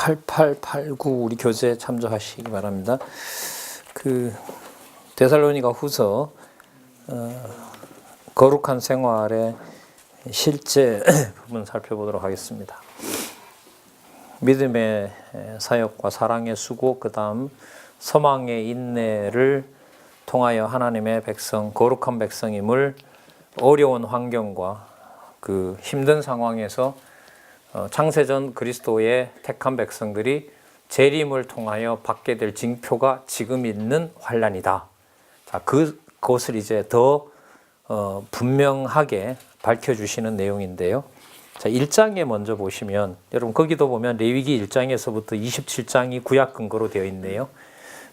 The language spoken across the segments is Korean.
8889 우리 교재에 참조하시기 바랍니다. 데살로니가 후서 거룩한 생활의 실제 부분 살펴보도록 하겠습니다. 믿음의 사역과 사랑의 수고, 그 다음 소망의 인내를 통하여 하나님의 백성, 거룩한 백성임을 어려운 환경과 그 힘든 상황에서 창세전 그리스도의 택한 백성들이 재림을 통하여 받게 될 징표가 지금 있는 환난이다. 자, 그것을 이제 더 분명하게 밝혀주시는 내용인데요. 자, 1장에 먼저 보시면, 여러분 거기도 보면 레위기 1장에서부터 27장이 구약 근거로 되어 있네요.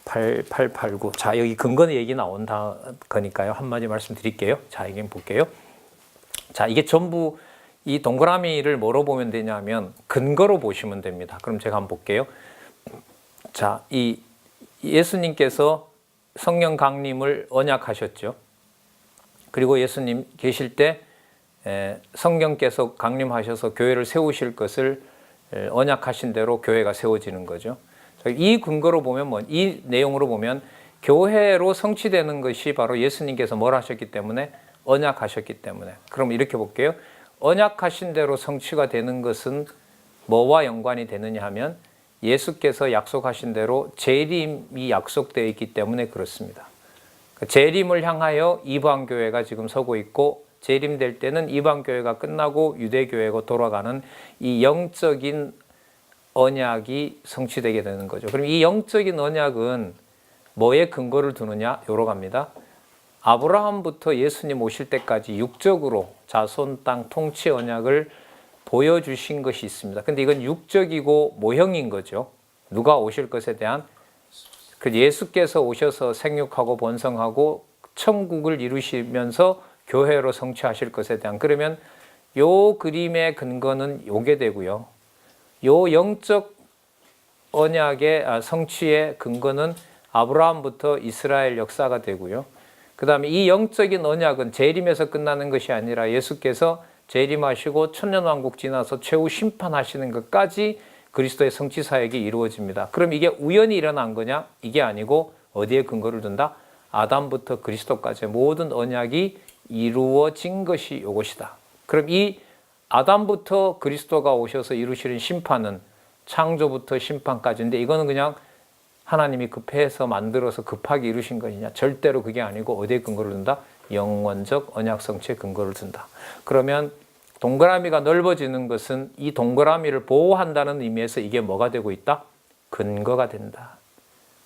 8889. 자, 여기 근거 얘기 나온다 거니까요. 한마디 말씀드릴게요. 자, 이게 볼게요. 자, 이게 전부 이 동그라미를 뭐로 보면 되냐면 근거로 보시면 됩니다. 그럼 제가 한번 볼게요. 자, 이 예수님께서 성령 강림을 언약하셨죠. 그리고 예수님 계실 때 성령께서 강림하셔서 교회를 세우실 것을 언약하신 대로 교회가 세워지는 거죠. 이 근거로 보면 이 내용으로 보면 교회로 성취되는 것이 바로 예수님께서 뭘 하셨기 때문에 언약하셨기 때문에. 그럼 이렇게 볼게요. 언약하신 대로 성취가 되는 것은 뭐와 연관이 되느냐 하면 예수께서 약속하신 대로 재림이 약속되어 있기 때문에 그렇습니다. 재림을 향하여 이방교회가 지금 서고 있고, 재림될 때는 이방교회가 끝나고 유대교회가 돌아가는 이 영적인 언약이 성취되게 되는 거죠. 그럼 이 영적인 언약은 뭐에 근거를 두느냐? 요로 갑니다. 아브라함부터 예수님 오실 때까지 육적으로 자손 땅 통치 언약을 보여주신 것이 있습니다. 근데 이건 육적이고 모형인 거죠. 누가 오실 것에 대한, 그 예수께서 오셔서 생육하고 번성하고 천국을 이루시면서 교회로 성취하실 것에 대한, 그러면 요 그림의 근거는 요게 되고요. 요 영적 언약의 성취의 근거는 아브라함부터 이스라엘 역사가 되고요. 그 다음에 이 영적인 언약은 재림에서 끝나는 것이 아니라 예수께서 재림하시고 천년왕국 지나서 최후 심판하시는 것까지 그리스도의 성취 사역이 이루어집니다. 그럼 이게 우연히 일어난 거냐? 이게 아니고 어디에 근거를 둔다? 아담부터 그리스도까지의 모든 언약이 이루어진 것이 이것이다. 그럼 이 아담부터 그리스도가 오셔서 이루시는 심판은 창조부터 심판까지인데, 이거는 그냥 하나님이 급해서 만들어서 급하게 이루신 것이냐? 절대로 그게 아니고 어디에 근거를 둔다? 영원적 언약 성취에 근거를 둔다. 그러면 동그라미가 넓어지는 것은 이 동그라미를 보호한다는 의미에서 이게 뭐가 되고 있다? 근거가 된다.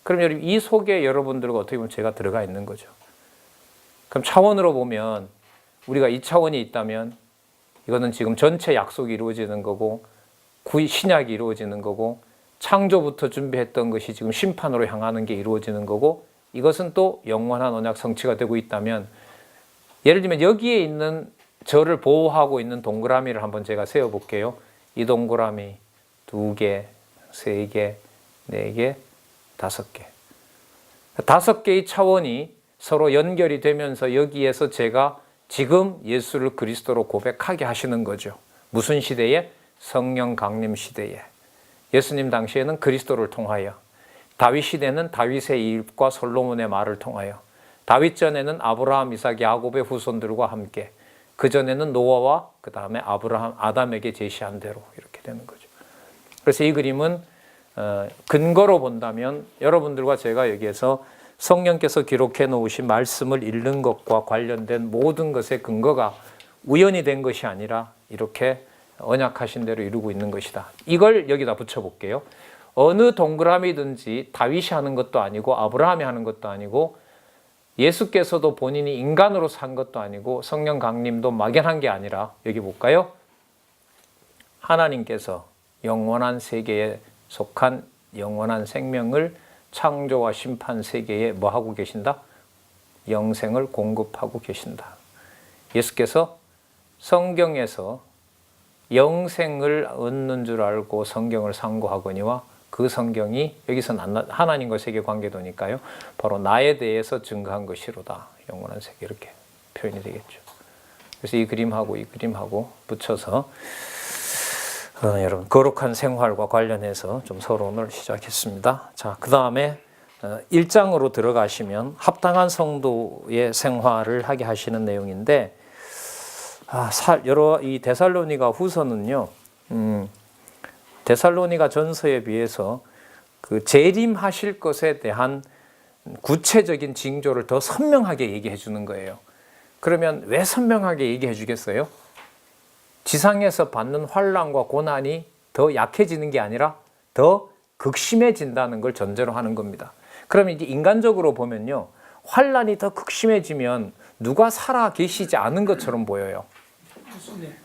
그럼 여러분 이 속에 여러분들과 어떻게 보면 제가 들어가 있는 거죠. 그럼 차원으로 보면 우리가 이 차원이 있다면 이거는 지금 전체 약속이 이루어지는 거고, 신약이 이루어지는 거고, 창조부터 준비했던 것이 지금 심판으로 향하는 게 이루어지는 거고, 이것은 또 영원한 언약 성취가 되고 있다면, 예를 들면 여기에 있는 저를 보호하고 있는 동그라미를 한번 제가 세워볼게요. 이 동그라미 2개, 3개, 4개, 5개. 5개의 차원이 서로 연결이 되면서 여기에서 제가 지금 예수를 그리스도로 고백하게 하시는 거죠. 무슨 시대에? 성령 강림 시대에. 예수님 당시에는 그리스도를 통하여, 다윗 시대는 다윗의 입과 솔로몬의 말을 통하여, 다윗 전에는 아브라함, 이삭, 야곱의 후손들과 함께, 그 전에는 노아와 그 다음에 아담에게 제시한 대로 이렇게 되는 거죠. 그래서 이 그림은 근거로 본다면 여러분들과 제가 여기에서 성령께서 기록해 놓으신 말씀을 읽는 것과 관련된 모든 것의 근거가 우연히 된 것이 아니라 이렇게 언약하신 대로 이루고 있는 것이다. 이걸 여기다 붙여볼게요. 어느 동그라미든지 다윗이 하는 것도 아니고 아브라함이 하는 것도 아니고 예수께서도 본인이 인간으로 산 것도 아니고 성령 강림도 막연한 게 아니라, 여기 볼까요? 하나님께서 영원한 세계에 속한 영원한 생명을 창조와 심판 세계에 뭐 하고 계신다? 영생을 공급하고 계신다. 예수께서 성경에서 영생을 얻는 줄 알고 성경을 상고하거니와 그 성경이, 여기서는 하나님과 세계 관계도니까요, 바로 나에 대해서 증거한 것이로다. 영원한 세계, 이렇게 표현이 되겠죠. 그래서 이 그림하고 이 그림하고 붙여서 여러분 거룩한 생활과 관련해서 좀 서론을 시작했습니다. 자, 그 다음에 1장으로 들어가시면 합당한 성도의 생활을 하게 하시는 내용인데, 여러 이 데살로니가 후서는요, 데살로니가 전서에 비해서 그 재림하실 것에 대한 구체적인 징조를 더 선명하게 얘기해 주는 거예요. 그러면 왜 선명하게 얘기해 주겠어요? 지상에서 받는 환난과 고난이 더 약해지는 게 아니라 더 극심해진다는 걸 전제로 하는 겁니다. 그러면 이제 인간적으로 보면요, 환난이 더 극심해지면 누가 살아 계시지 않은 것처럼 보여요.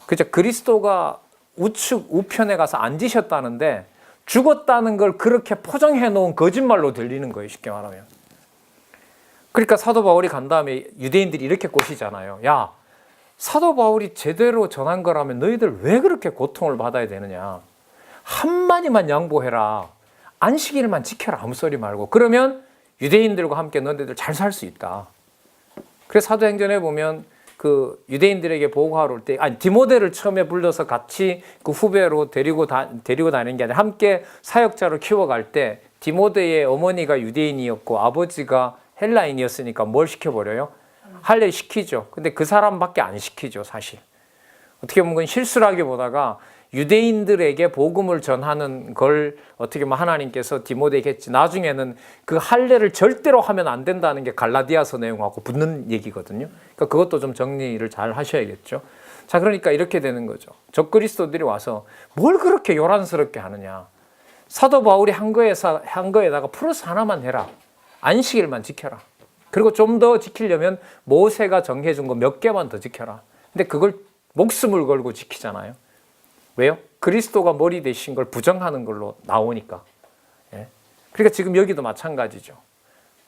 그죠? 그리스도가 우편에 가서 앉으셨다는데 죽었다는 걸 그렇게 포장해 놓은 거짓말로 들리는 거예요, 쉽게 말하면. 그러니까 사도 바울이 간 다음에 유대인들이 이렇게 꼬시잖아요. 야, 사도 바울이 제대로 전한 거라면 너희들 왜 그렇게 고통을 받아야 되느냐. 한마디만 양보해라. 안식일만 지켜라. 아무 소리 말고. 그러면 유대인들과 함께 너희들 잘 살 수 있다. 그래서 사도행전에 보면 그 유대인들에게 보고하러 올 때, 디모데를 처음에 불러서 같이 그 후배로 데리고 다니는 게 아니라 함께 사역자로 키워갈 때 디모데의 어머니가 유대인이었고 아버지가 헬라인이었으니까 뭘 시켜버려요? 할례 시키죠. 근데 그 사람밖에 안 시키죠, 사실. 어떻게 보면 그건 실수라기보다가 유대인들에게 복음을 전하는 걸 어떻게 보면 하나님께서 디모데에게 했지. 나중에는 그 할례를 절대로 하면 안 된다는 게 갈라디아서 내용하고 붙는 얘기거든요. 그러니까 그것도 좀 정리를 잘 하셔야겠죠. 자, 그러니까 이렇게 되는 거죠. 적그리스도들이 와서 뭘 그렇게 요란스럽게 하느냐. 사도 바울이 한 거에다가 플러스 하나만 해라. 안식일만 지켜라. 그리고 좀 더 지키려면 모세가 정해준 거 몇 개만 더 지켜라. 근데 그걸 목숨을 걸고 지키잖아요. 왜요? 그리스도가 머리 되신 걸 부정하는 걸로 나오니까. 예? 그러니까 지금 여기도 마찬가지죠.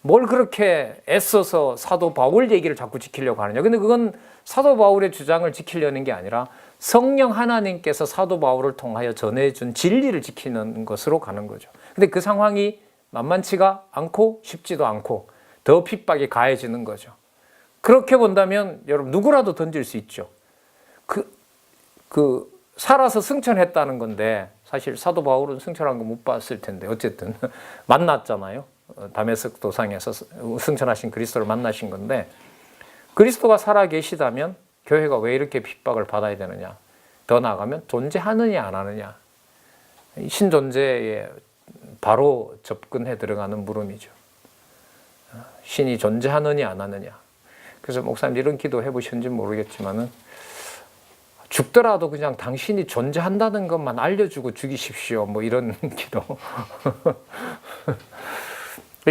뭘 그렇게 애써서 사도 바울 얘기를 자꾸 지키려고 하느냐. 근데 그건 사도 바울의 주장을 지키려는 게 아니라 성령 하나님께서 사도 바울을 통하여 전해준 진리를 지키는 것으로 가는 거죠. 근데 그 상황이 만만치가 않고 쉽지도 않고 더 핍박이 가해지는 거죠. 그렇게 본다면 여러분 누구라도 던질 수 있죠. 살아서 승천했다는 건데 사실 사도 바울은 승천한 거 못 봤을 텐데 어쨌든 만났잖아요. 다메섹 도상에서 승천하신 그리스도를 만나신 건데 그리스도가 살아 계시다면 교회가 왜 이렇게 핍박을 받아야 되느냐. 더 나아가면 존재하느냐 안 하느냐. 신존재에 바로 접근해 들어가는 물음이죠. 신이 존재하느냐 안 하느냐. 그래서 목사님 이런 기도 해보셨는지 모르겠지만은 죽더라도 그냥 당신이 존재한다는 것만 알려주고 죽이십시오. 뭐 이런 기도.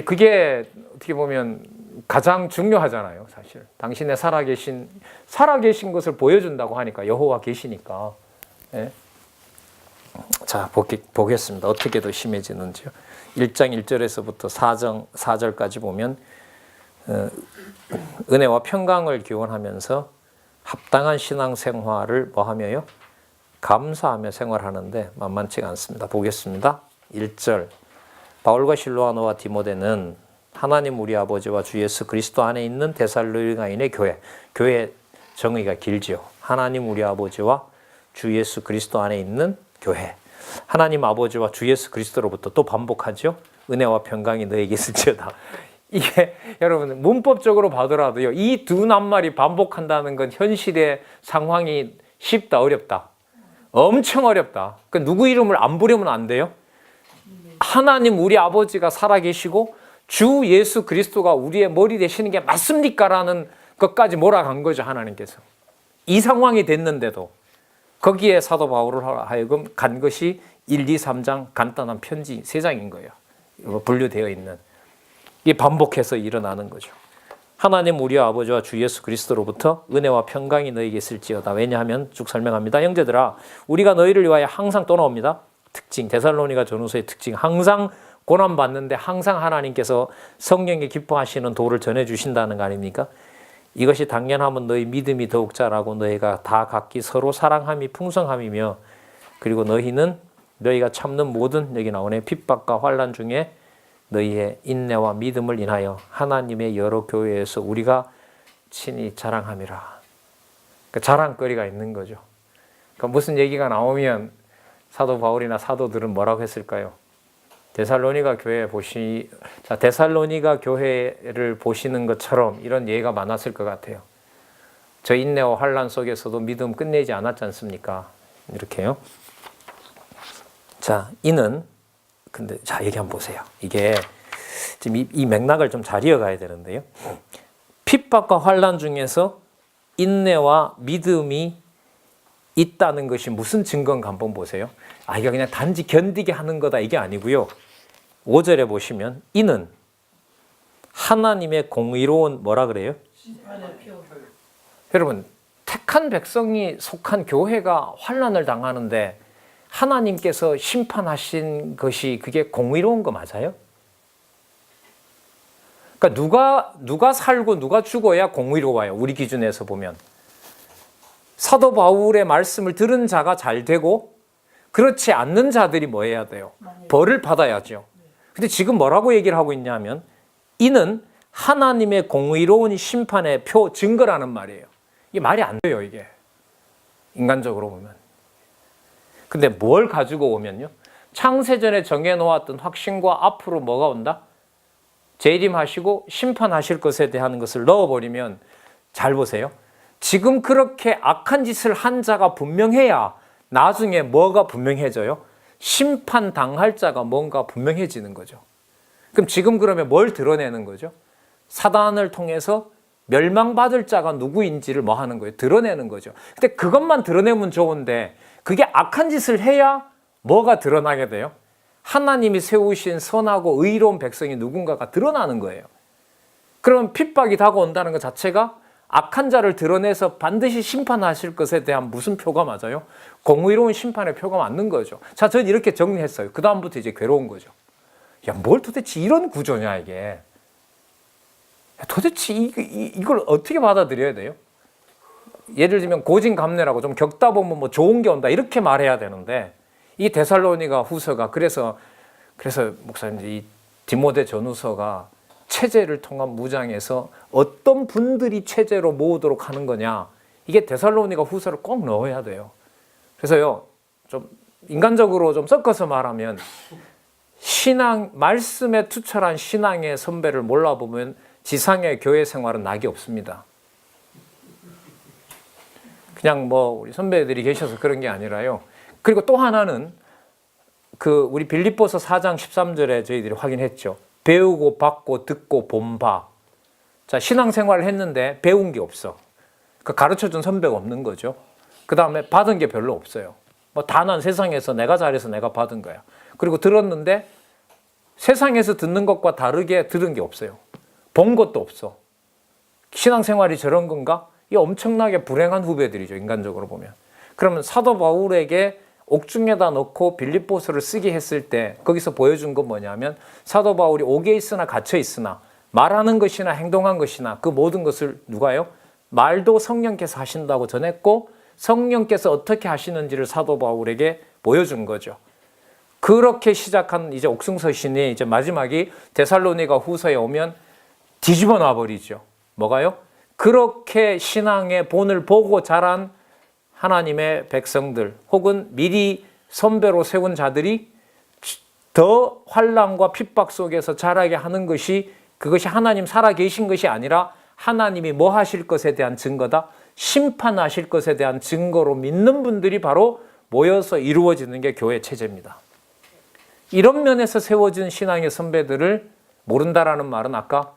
그게 어떻게 보면 가장 중요하잖아요, 사실. 당신의 살아계신 것을 보여준다고 하니까 여호와 계시니까. 예? 자, 보겠습니다. 어떻게 더 심해지는지요. 1장 1절에서부터 4절까지 보면 은혜와 평강을 기원하면서 합당한 신앙생활을 뭐하며요? 감사하며 생활하는데 만만치가 않습니다. 보겠습니다. 1절 바울과 실로아노와 디모데는 하나님 우리 아버지와 주 예수 그리스도 안에 있는 데살로니가인의 교회 정의가 길지요. 하나님 우리 아버지와 주 예수 그리스도 안에 있는 교회. 하나님 아버지와 주 예수 그리스도로부터 또 반복하죠. 은혜와 평강이 너에게 있을지어다. 이게 여러분 문법적으로 봐더라도요. 이 두 낱말이 반복한다는 건 현실의 상황이 쉽다 어렵다. 엄청 어렵다. 그러니까 누구 이름을 안 부르면 안 돼요. 하나님 우리 아버지가 살아계시고 주 예수 그리스도가 우리의 머리 되시는 게 맞습니까? 라는 것까지 몰아간 거죠. 하나님께서. 이 상황이 됐는데도 거기에 사도 바울을 하여금 간 것이 1, 2, 3장 간단한 편지 3장인 거예요. 분류되어 있는. 이 반복해서 일어나는 거죠. 하나님 우리 아버지와 주 예수 그리스도로부터 은혜와 평강이 너에게 있을지어다. 왜냐하면 쭉 설명합니다. 형제들아 우리가 너희를 위하여 항상 또 나옵니다. 특징 데살로니가 전후서의 특징 항상 고난받는데 항상 하나님께서 성령이 기뻐하시는 도를 전해주신다는 거 아닙니까? 이것이 당연하면 너희 믿음이 더욱 자라고 너희가 다 각기 서로 사랑함이 풍성함이며 그리고 너희가 참는 모든 여기 나오네 핍박과 환난 중에 너희의 인내와 믿음을 인하여 하나님의 여러 교회에서 우리가 친히 자랑함이라. 그러니까 자랑거리가 있는 거죠. 그러니까 무슨 얘기가 나오면 사도 바울이나 사도들은 뭐라고 했을까요? 데살로니가 교회를 보시는 것처럼 이런 예가 많았을 것 같아요. 저 인내와 환난 속에서도 믿음 끝내지 않았지 않습니까? 이렇게요. 자, 근데 자, 여기 한번 보세요. 이게 지금 이 맥락을 좀 잘 이어가야 되는데요. 핍박과 환난 중에서 인내와 믿음이 있다는 것이 무슨 증거인가 한번 보세요. 이거 그냥 단지 견디게 하는 거다 이게 아니고요. 5절에 보시면 이는 하나님의 공의로운 뭐라 그래요? 여러분, 택한 백성이 속한 교회가 환난을 당하는데 하나님께서 심판하신 것이 그게 공의로운 거 맞아요? 그러니까 누가 살고 누가 죽어야 공의로워요. 우리 기준에서 보면. 사도 바울의 말씀을 들은 자가 잘 되고 그렇지 않는 자들이 뭐 해야 돼요? 벌을 받아야죠. 근데 지금 뭐라고 얘기를 하고 있냐면 이는 하나님의 공의로운 심판의 증거라는 말이에요. 이게 말이 안 돼요, 이게. 인간적으로 보면. 근데 뭘 가지고 오면요? 창세전에 정해놓았던 확신과 앞으로 뭐가 온다? 재림하시고 심판하실 것에 대한 것을 넣어버리면 잘 보세요. 지금 그렇게 악한 짓을 한 자가 분명해야 나중에 뭐가 분명해져요? 심판당할 자가 뭔가 분명해지는 거죠. 그럼 지금 그러면 뭘 드러내는 거죠? 사단을 통해서 멸망받을 자가 누구인지를 뭐 하는 거예요? 드러내는 거죠. 근데 그것만 드러내면 좋은데 그게 악한 짓을 해야 뭐가 드러나게 돼요? 하나님이 세우신 선하고 의로운 백성이 누군가가 드러나는 거예요. 그럼 핍박이 다가온다는 것 자체가 악한 자를 드러내서 반드시 심판하실 것에 대한 무슨 표가 맞아요? 공의로운 심판의 표가 맞는 거죠. 자, 저는 이렇게 정리했어요. 그 다음부터 이제 괴로운 거죠. 야, 뭘 도대체 이런 구조냐 이게. 도대체 이걸 어떻게 받아들여야 돼요? 예를 들면 고진감래라고 좀 겪다 보면 뭐 좋은 게 온다 이렇게 말해야 되는데 이 데살로니가 후서가 그래서 목사님 이 디모데 전후서가 체제를 통한 무장에서 어떤 분들이 체제로 모으도록 하는 거냐 이게 데살로니가 후서를 꼭 넣어야 돼요. 그래서요 좀 인간적으로 좀 섞어서 말하면 신앙 말씀에 투철한 신앙의 선배를 몰라보면 지상의 교회 생활은 낙이 없습니다. 그냥 뭐 우리 선배들이 계셔서 그런 게 아니라요. 그리고 또 하나는 우리 빌립보서 4장 13절에 저희들이 확인했죠. 배우고 받고 듣고 본바. 자, 신앙생활을 했는데 배운 게 없어. 가르쳐준 선배가 없는 거죠. 그 다음에 받은 게 별로 없어요. 뭐 다난 세상에서 내가 잘해서 내가 받은 거야. 그리고 들었는데 세상에서 듣는 것과 다르게 들은 게 없어요. 본 것도 없어. 신앙생활이 저런 건가? 이 엄청나게 불행한 후배들이죠. 인간적으로 보면. 그러면 사도 바울에게 옥중에다 넣고 빌립보서를 쓰게 했을 때 거기서 보여준 건 뭐냐면 사도 바울이 옥에 있으나 갇혀 있으나 말하는 것이나 행동한 것이나 그 모든 것을 누가요? 말도 성령께서 하신다고 전했고 성령께서 어떻게 하시는지를 사도 바울에게 보여준 거죠. 그렇게 시작한 이제 옥승서신이 이제 마지막이 데살로니가 후서에 오면 뒤집어 놔버리죠. 뭐가요? 그렇게 신앙의 본을 보고 자란 하나님의 백성들 혹은 미리 선배로 세운 자들이 더 환난과 핍박 속에서 자라게 하는 것이 그것이 하나님 살아계신 것이 아니라 하나님이 뭐 하실 것에 대한 증거다. 심판하실 것에 대한 증거로 믿는 분들이 바로 모여서 이루어지는 게 교회 체제입니다. 이런 면에서 세워진 신앙의 선배들을 모른다라는 말은 아까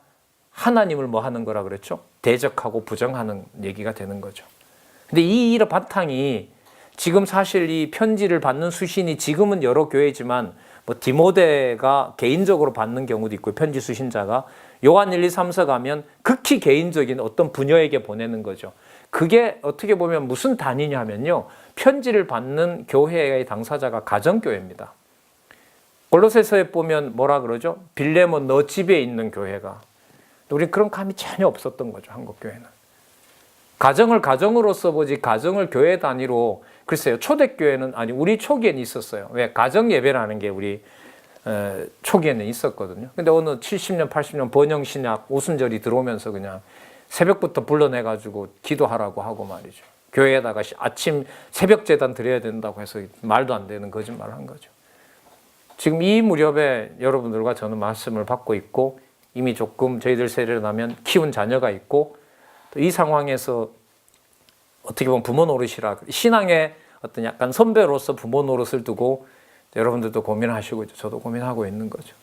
하나님을 뭐 하는 거라 그랬죠? 대적하고 부정하는 얘기가 되는 거죠. 근데 이 바탕이 지금 사실 이 편지를 받는 수신이 지금은 여러 교회지만 뭐 디모데가 개인적으로 받는 경우도 있고 편지 수신자가 요한 1, 2, 3서 가면 극히 개인적인 어떤 부녀에게 보내는 거죠. 그게 어떻게 보면 무슨 단위냐면요. 편지를 받는 교회의 당사자가 가정교회입니다. 골로새서에 보면 뭐라 그러죠? 빌레몬 너 집에 있는 교회가. 우리 그런 감이 전혀 없었던 거죠. 한국 교회는. 가정을 가정으로서 보지 가정을 교회 단위로 글쎄요. 초대교회는 아니 우리 초기에는 있었어요. 왜? 가정 예배라는 게 우리 초기에는 있었거든요. 근데 어느 70년 80년 번영신약 오순절이 들어오면서 그냥 새벽부터 불러내가지고 기도하라고 하고 말이죠. 교회에다가 아침 새벽 제단 드려야 된다고 해서 말도 안 되는 거짓말을 한 거죠. 지금 이 무렵에 여러분들과 저는 말씀을 받고 있고 이미 조금 저희들 세례를 나면 키운 자녀가 있고 또 이 상황에서 어떻게 보면 부모 노릇이라 신앙의 어떤 약간 선배로서 부모 노릇을 두고 여러분들도 고민하시고 저도 고민하고 있는 거죠.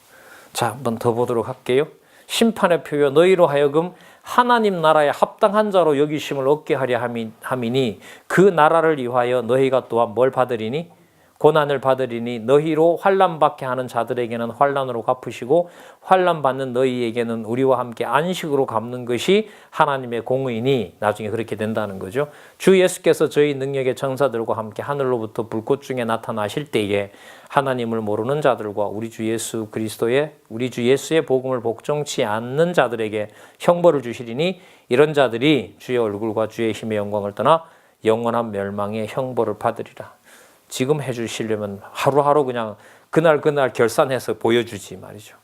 자, 한번 더 보도록 할게요. 심판의 표요 너희로 하여금 하나님 나라에 합당한 자로 여기심을 얻게 하려 함이니 그 나라를 위하여 너희가 또한 뭘 받으리니 고난을 받으리니 너희로 환난 받게 하는 자들에게는 환난으로 갚으시고 환난 받는 너희에게는 우리와 함께 안식으로 갚는 것이 하나님의 공의니 나중에 그렇게 된다는 거죠. 주 예수께서 저희 능력의 전사들과 함께 하늘로부터 불꽃 중에 나타나실 때에 하나님을 모르는 자들과 우리 주 예수의 복음을 복종치 않는 자들에게 형벌을 주시리니 이런 자들이 주의 얼굴과 주의 힘의 영광을 떠나 영원한 멸망의 형벌을 받으리라. 지금 해주시려면 하루하루 그냥 그날 결산해서 보여주지 말이죠.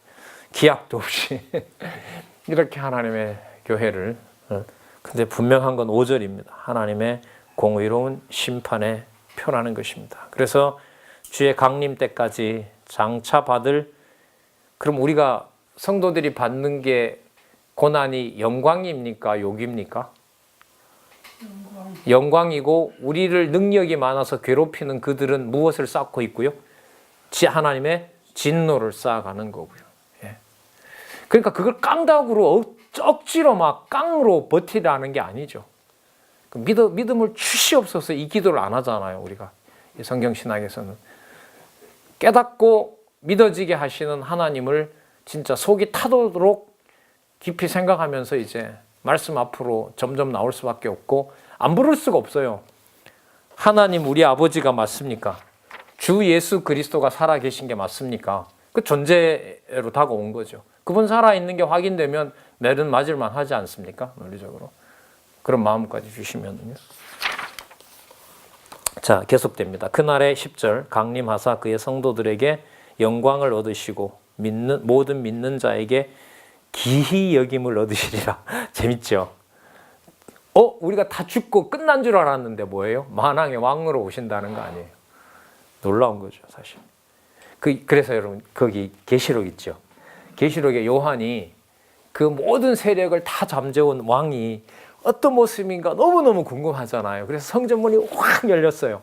기약도 없이 이렇게 하나님의 교회를. 근데 분명한 건 5절입니다. 하나님의 공의로운 심판의 표라는 것입니다. 그래서 주의 강림 때까지 장차 받을, 그럼 우리가 성도들이 받는 게 고난이 영광입니까? 욕입니까? 영광이고 우리를 능력이 많아서 괴롭히는 그들은 무엇을 쌓고 있고요? 하나님의 진노를 쌓아가는 거고요. 예. 그러니까 그걸 깡다구로 억지로 막 깡으로 버티라는 게 아니죠. 믿음을 주시옵소서 이 기도를 안 하잖아요. 우리가 성경신학에서는 깨닫고 믿어지게 하시는 하나님을 진짜 속이 타도록 깊이 생각하면서 이제 말씀 앞으로 점점 나올 수밖에 없고 안 부를 수가 없어요. 하나님 우리 아버지가 맞습니까? 주 예수 그리스도가 살아계신 게 맞습니까? 그 존재로 다가온 거죠. 그분 살아있는 게 확인되면 내는 맞을만 하지 않습니까? 논리적으로. 그런 마음까지 주시면요. 자, 계속됩니다. 그날의 10절 강림하사 그의 성도들에게 영광을 얻으시고 모든 믿는 자에게 기히 여김을 얻으시리라. 재밌죠? 우리가 다 죽고 끝난 줄 알았는데 뭐예요? 만왕의 왕으로 오신다는 거 아니에요? 놀라운 거죠, 사실. 그래서 여러분 거기 계시록 있죠. 계시록에 요한이 그 모든 세력을 다 잠재운 왕이 어떤 모습인가 너무너무 궁금하잖아요. 그래서 성전문이 확 열렸어요.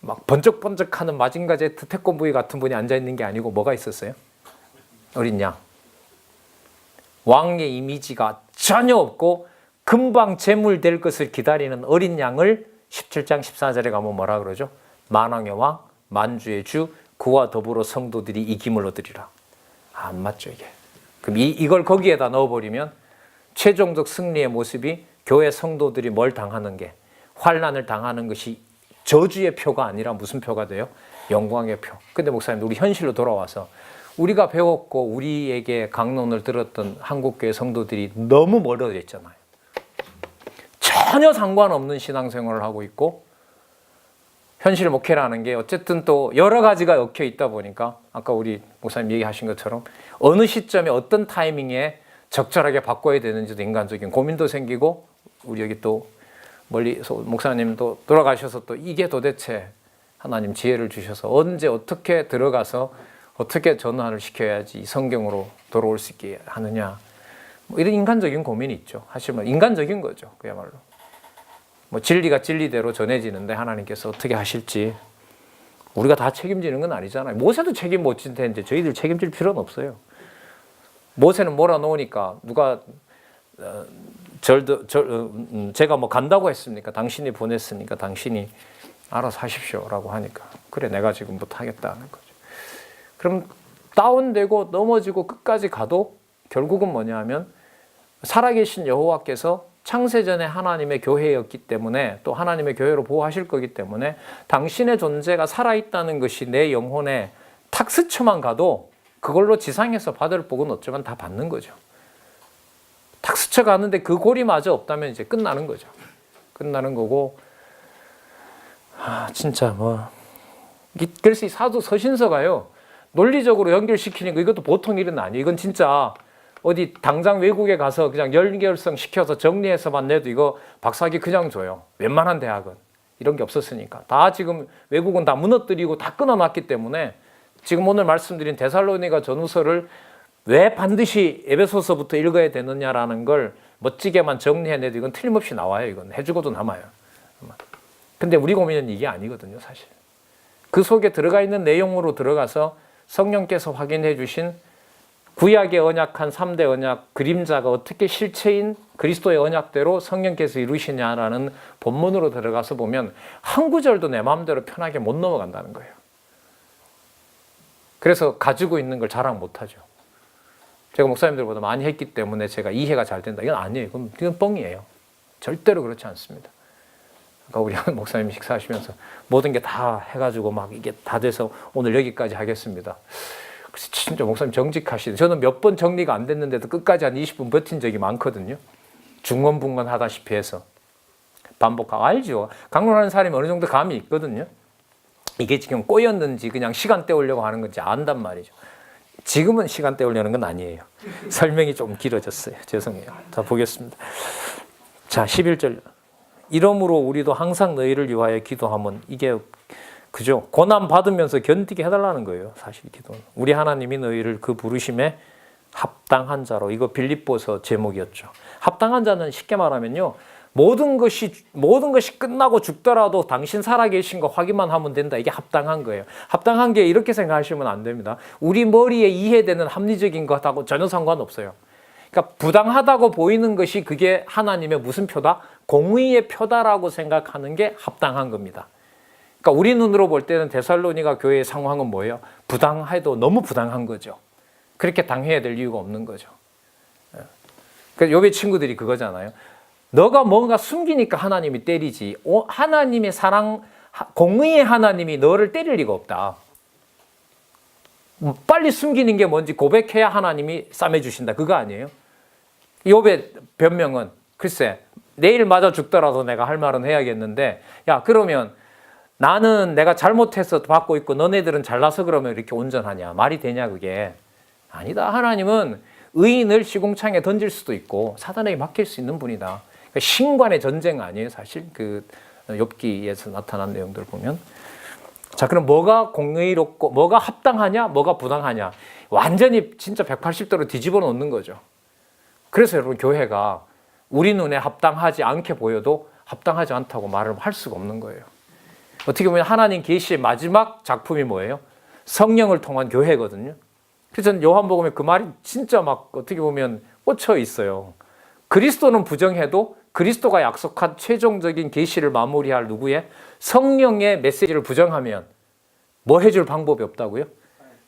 막 번쩍번쩍하는 마징가제트 태권부이 같은 분이 앉아있는 게 아니고 뭐가 있었어요? 어린 양. 왕의 이미지가 전혀 없고 금방 제물될 것을 기다리는 어린 양을 17장 14절에 가면 뭐라 그러죠? 만왕의 왕, 만주의 주, 그와 더불어 성도들이 이김을 얻으리라. 안 맞죠 이게. 그럼 이걸 거기에다 넣어버리면 최종적 승리의 모습이 교회 성도들이 뭘 당하는 게, 환난을 당하는 것이 저주의 표가 아니라 무슨 표가 돼요? 영광의 표. 근데 목사님 우리 현실로 돌아와서 우리가 배웠고 우리에게 강론을 들었던 한국교회 성도들이 너무 멀어져 있잖아요. 전혀 상관없는 신앙생활을 하고 있고 현실 목회라는 게 어쨌든 또 여러 가지가 엮여 있다 보니까 아까 우리 목사님 얘기하신 것처럼 어느 시점에 어떤 타이밍에 적절하게 바꿔야 되는지도 인간적인 고민도 생기고 우리 여기 또 멀리서 목사님도 돌아가셔서 또 이게 도대체 하나님 지혜를 주셔서 언제 어떻게 들어가서 어떻게 전환을 시켜야지 성경으로 돌아올 수 있게 하느냐 뭐 이런 인간적인 고민이 있죠. 사실 뭐 인간적인 거죠. 그야말로 뭐 진리가 진리대로 전해지는데 하나님께서 어떻게 하실지 우리가 다 책임지는 건 아니잖아요. 모세도 책임 못 질 텐데 저희들 책임질 필요는 없어요. 모세는 몰아놓으니까 누가 제가 뭐 간다고 했습니까? 당신이 보냈으니까 당신이 알아서 하십시오라고 하니까 그래 내가 지금부터 하겠다는 거죠. 그럼 다운되고 넘어지고 끝까지 가도 결국은 뭐냐 하면 살아계신 여호와께서 창세전에 하나님의 교회였기 때문에 또 하나님의 교회로 보호하실 거기 때문에 당신의 존재가 살아있다는 것이 내 영혼에 탁 스쳐만 가도 그걸로 지상에서 받을 복은 어쩌면 다 받는 거죠. 탁 스쳐가는데 그 고리마저 없다면 이제 끝나는 거죠. 끝나는 거고 진짜 뭐 그래서 이 사도 서신서가요 논리적으로 연결시키는 거 이것도 보통 일은 아니에요. 이건 진짜 어디 당장 외국에 가서 그냥 연결성 시켜서 정리해서만 내도 이거 박사학위 그냥 줘요. 웬만한 대학은. 이런 게 없었으니까. 다 지금 외국은 다 무너뜨리고 다 끊어놨기 때문에 지금 오늘 말씀드린 데살로니가 전후서를 왜 반드시 에베소서부터 읽어야 되느냐라는 걸 멋지게만 정리해내도 이건 틀림없이 나와요. 이건 해주고도 남아요. 근데 우리 고민은 이게 아니거든요, 사실. 그 속에 들어가 있는 내용으로 들어가서 성령께서 확인해 주신 구약의 언약한 3대 언약 그림자가 어떻게 실체인 그리스도의 언약대로 성령께서 이루시냐라는 본문으로 들어가서 보면 한 구절도 내 마음대로 편하게 못 넘어간다는 거예요. 그래서 가지고 있는 걸 자랑 못하죠. 제가 목사님들보다 많이 했기 때문에 제가 이해가 잘 된다. 이건 아니에요. 이건 뻥이에요. 절대로 그렇지 않습니다. 아까 우리 목사님이 식사하시면서 모든 게 다 해가지고 막 이게 다 돼서 오늘 여기까지 하겠습니다. 그래서 진짜 목사님 정직하시네. 저는 몇 번 정리가 안 됐는데도 끝까지 한 20분 버틴 적이 많거든요. 중언분건 하다시피 해서. 반복하고 알죠. 강론하는 사람이 어느 정도 감이 있거든요. 이게 지금 꼬였는지 그냥 시간 때우려고 하는 건지 안단 말이죠. 지금은 시간 때우려는 건 아니에요. 설명이 좀 길어졌어요. 죄송해요. 자, 보겠습니다. 자, 11절. 이러므로 우리도 항상 너희를 위하여 기도하면 이게 그죠? 고난 받으면서 견디게 해달라는 거예요. 사실 기도는. 우리 하나님이 너희를 그 부르심에 합당한 자로. 이거 빌립보서 제목이었죠. 합당한 자는 쉽게 말하면요. 모든 것이 끝나고 죽더라도 당신 살아계신 거 확인만 하면 된다. 이게 합당한 거예요. 합당한 게 이렇게 생각하시면 안 됩니다. 우리 머리에 이해되는 합리적인 것하고 전혀 상관없어요. 그러니까 부당하다고 보이는 것이 그게 하나님의 무슨 표다? 공의의 표다라고 생각하는 게 합당한 겁니다. 그러니까 우리 눈으로 볼 때는 데살로니가 교회의 상황은 뭐예요? 부당해도 너무 부당한 거죠. 그렇게 당해야 될 이유가 없는 거죠. 그래서 요배 친구들이 그거잖아요. 너가 뭔가 숨기니까 하나님이 때리지. 하나님의 사랑, 공의의 하나님이 너를 때릴 리가 없다. 빨리 숨기는 게 뭔지 고백해야 하나님이 싸매주신다. 그거 아니에요? 욥의 변명은 글쎄 내일 맞아 죽더라도 내가 할 말은 해야겠는데 야 그러면 나는 내가 잘못해서 받고 있고 너네들은 잘나서 그러면 이렇게 온전하냐. 말이 되냐 그게. 아니다. 하나님은 의인을 시궁창에 던질 수도 있고 사단에게 맡길 수 있는 분이다. 그러니까 신관의 전쟁 아니에요 사실. 그 욥기에서 나타난 내용들을 보면. 자, 그럼 뭐가 공의롭고 뭐가 합당하냐 뭐가 부당하냐 완전히 진짜 180도로 뒤집어 놓는 거죠. 그래서 여러분 교회가 우리 눈에 합당하지 않게 보여도 합당하지 않다고 말을 할 수가 없는 거예요. 어떻게 보면 하나님 계시의 마지막 작품이 뭐예요? 성령을 통한 교회거든요. 그래서 저는 요한복음에 그 말이 진짜 막 어떻게 보면 꽂혀 있어요. 그리스도는 부정해도 그리스도가 약속한 최종적인 계시를 마무리할 누구의 성령의 메시지를 부정하면 뭐 해줄 방법이 없다고요?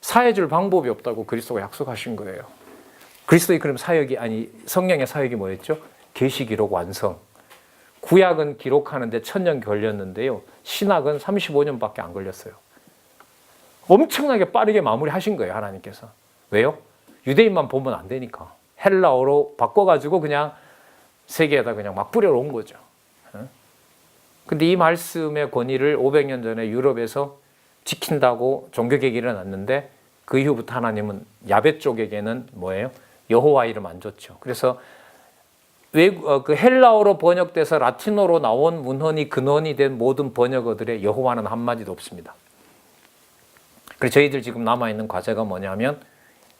사해줄 방법이 없다고 그리스도가 약속하신 거예요. 그리스도의 그럼 사역이 아니 성령의 사역이 뭐였죠? 계시 기록 완성. 구약은 기록하는데 1000년 걸렸는데요. 신약은 35년밖에 안 걸렸어요. 엄청나게 빠르게 마무리하신 거예요, 하나님께서. 왜요? 유대인만 보면 안 되니까. 헬라어로 바꿔가지고 그냥 세계에다 그냥 막 뿌려놓은 거죠. 근데 이 말씀의 권위를 500년 전에 유럽에서 지킨다고 종교개혁이 일어났는데 그 이후부터 하나님은 야베 쪽에게는 뭐예요? 여호와 이름 안 줬죠. 그래서 그 헬라어로 번역돼서 라틴어로 나온 문헌이 근원이 된 모든 번역어들의 여호와는 한마디도 없습니다. 그래서 저희들 지금 남아있는 과제가 뭐냐면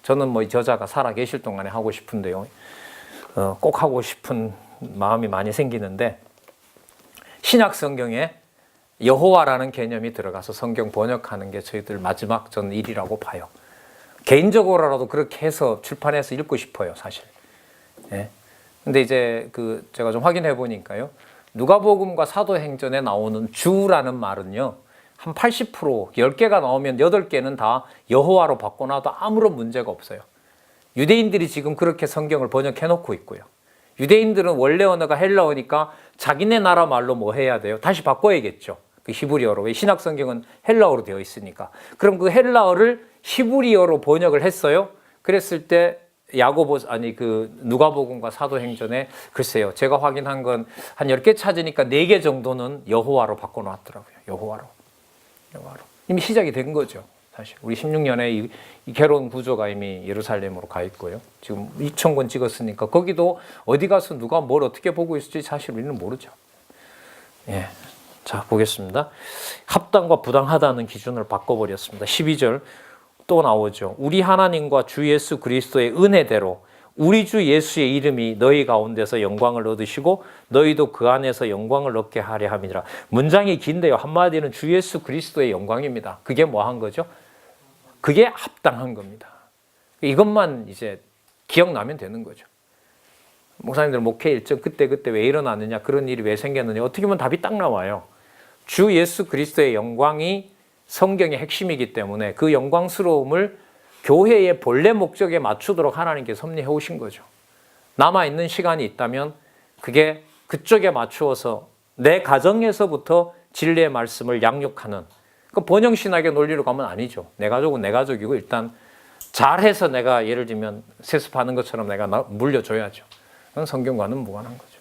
저는 뭐 저자가 살아 계실 동안에 하고 싶은데요. 꼭 하고 싶은 마음이 많이 생기는데 신약 성경에 여호와라는 개념이 들어가서 성경 번역하는 게 저희들 마지막 전 일이라고 봐요. 개인적으로라도 그렇게 해서 출판해서 읽고 싶어요, 사실. 예. 근데 이제 제가 좀 확인해 보니까요. 누가복음과 사도행전에 나오는 주라는 말은요. 한 80%, 10개가 나오면 8개는 다 여호와로 바꿔놔도 아무런 문제가 없어요. 유대인들이 지금 그렇게 성경을 번역해 놓고 있고요. 유대인들은 원래 언어가 헬라어니까 자기네 나라 말로 뭐 해야 돼요? 다시 바꿔야겠죠. 그 히브리어로. 왜 신약 성경은 헬라어로 되어 있으니까. 그럼 그 헬라어를 히브리어로 번역을 했어요. 그랬을 때 누가복음과 사도행전에 글쎄요. 제가 확인한 건 한 10개 찾으니까 4개 정도는 여호와로 바꿔 놨더라고요. 여호와로. 이미 시작이 된 거죠. 사실 우리 16년에 이 괴로운 구조가 이미 예루살렘으로 가 있고요. 지금 2,000권 찍었으니까 거기도 어디 가서 누가 뭘 어떻게 보고 있을지 사실 우리는 모르죠. 예. 자, 보겠습니다. 합당과 부당하다는 기준을 바꿔버렸습니다. 12절 또 나오죠. 우리 하나님과 주 예수 그리스도의 은혜대로 우리 주 예수의 이름이 너희 가운데서 영광을 얻으시고 너희도 그 안에서 영광을 얻게 하려 함이라. 문장이 긴데요. 한마디는 주 예수 그리스도의 영광입니다. 그게 뭐 한 거죠? 그게 합당한 겁니다. 이것만 이제 기억나면 되는 거죠. 목사님들 목회 일정 그때 왜 일어났느냐, 그런 일이 왜 생겼느냐, 어떻게 보면 답이 딱 나와요. 주 예수 그리스도의 영광이 성경의 핵심이기 때문에 그 영광스러움을 교회의 본래 목적에 맞추도록 하나님께 섭리해 오신 거죠. 남아있는 시간이 있다면 그게 그쪽에 맞추어서 내 가정에서부터 진리의 말씀을 양육하는, 그 번영신학의 논리로 가면 아니죠. 내 가족은 내 가족이고 일단 잘해서 내가 예를 들면 세습하는 것처럼 내가 물려줘야죠. 그건 성경과는 무관한 거죠.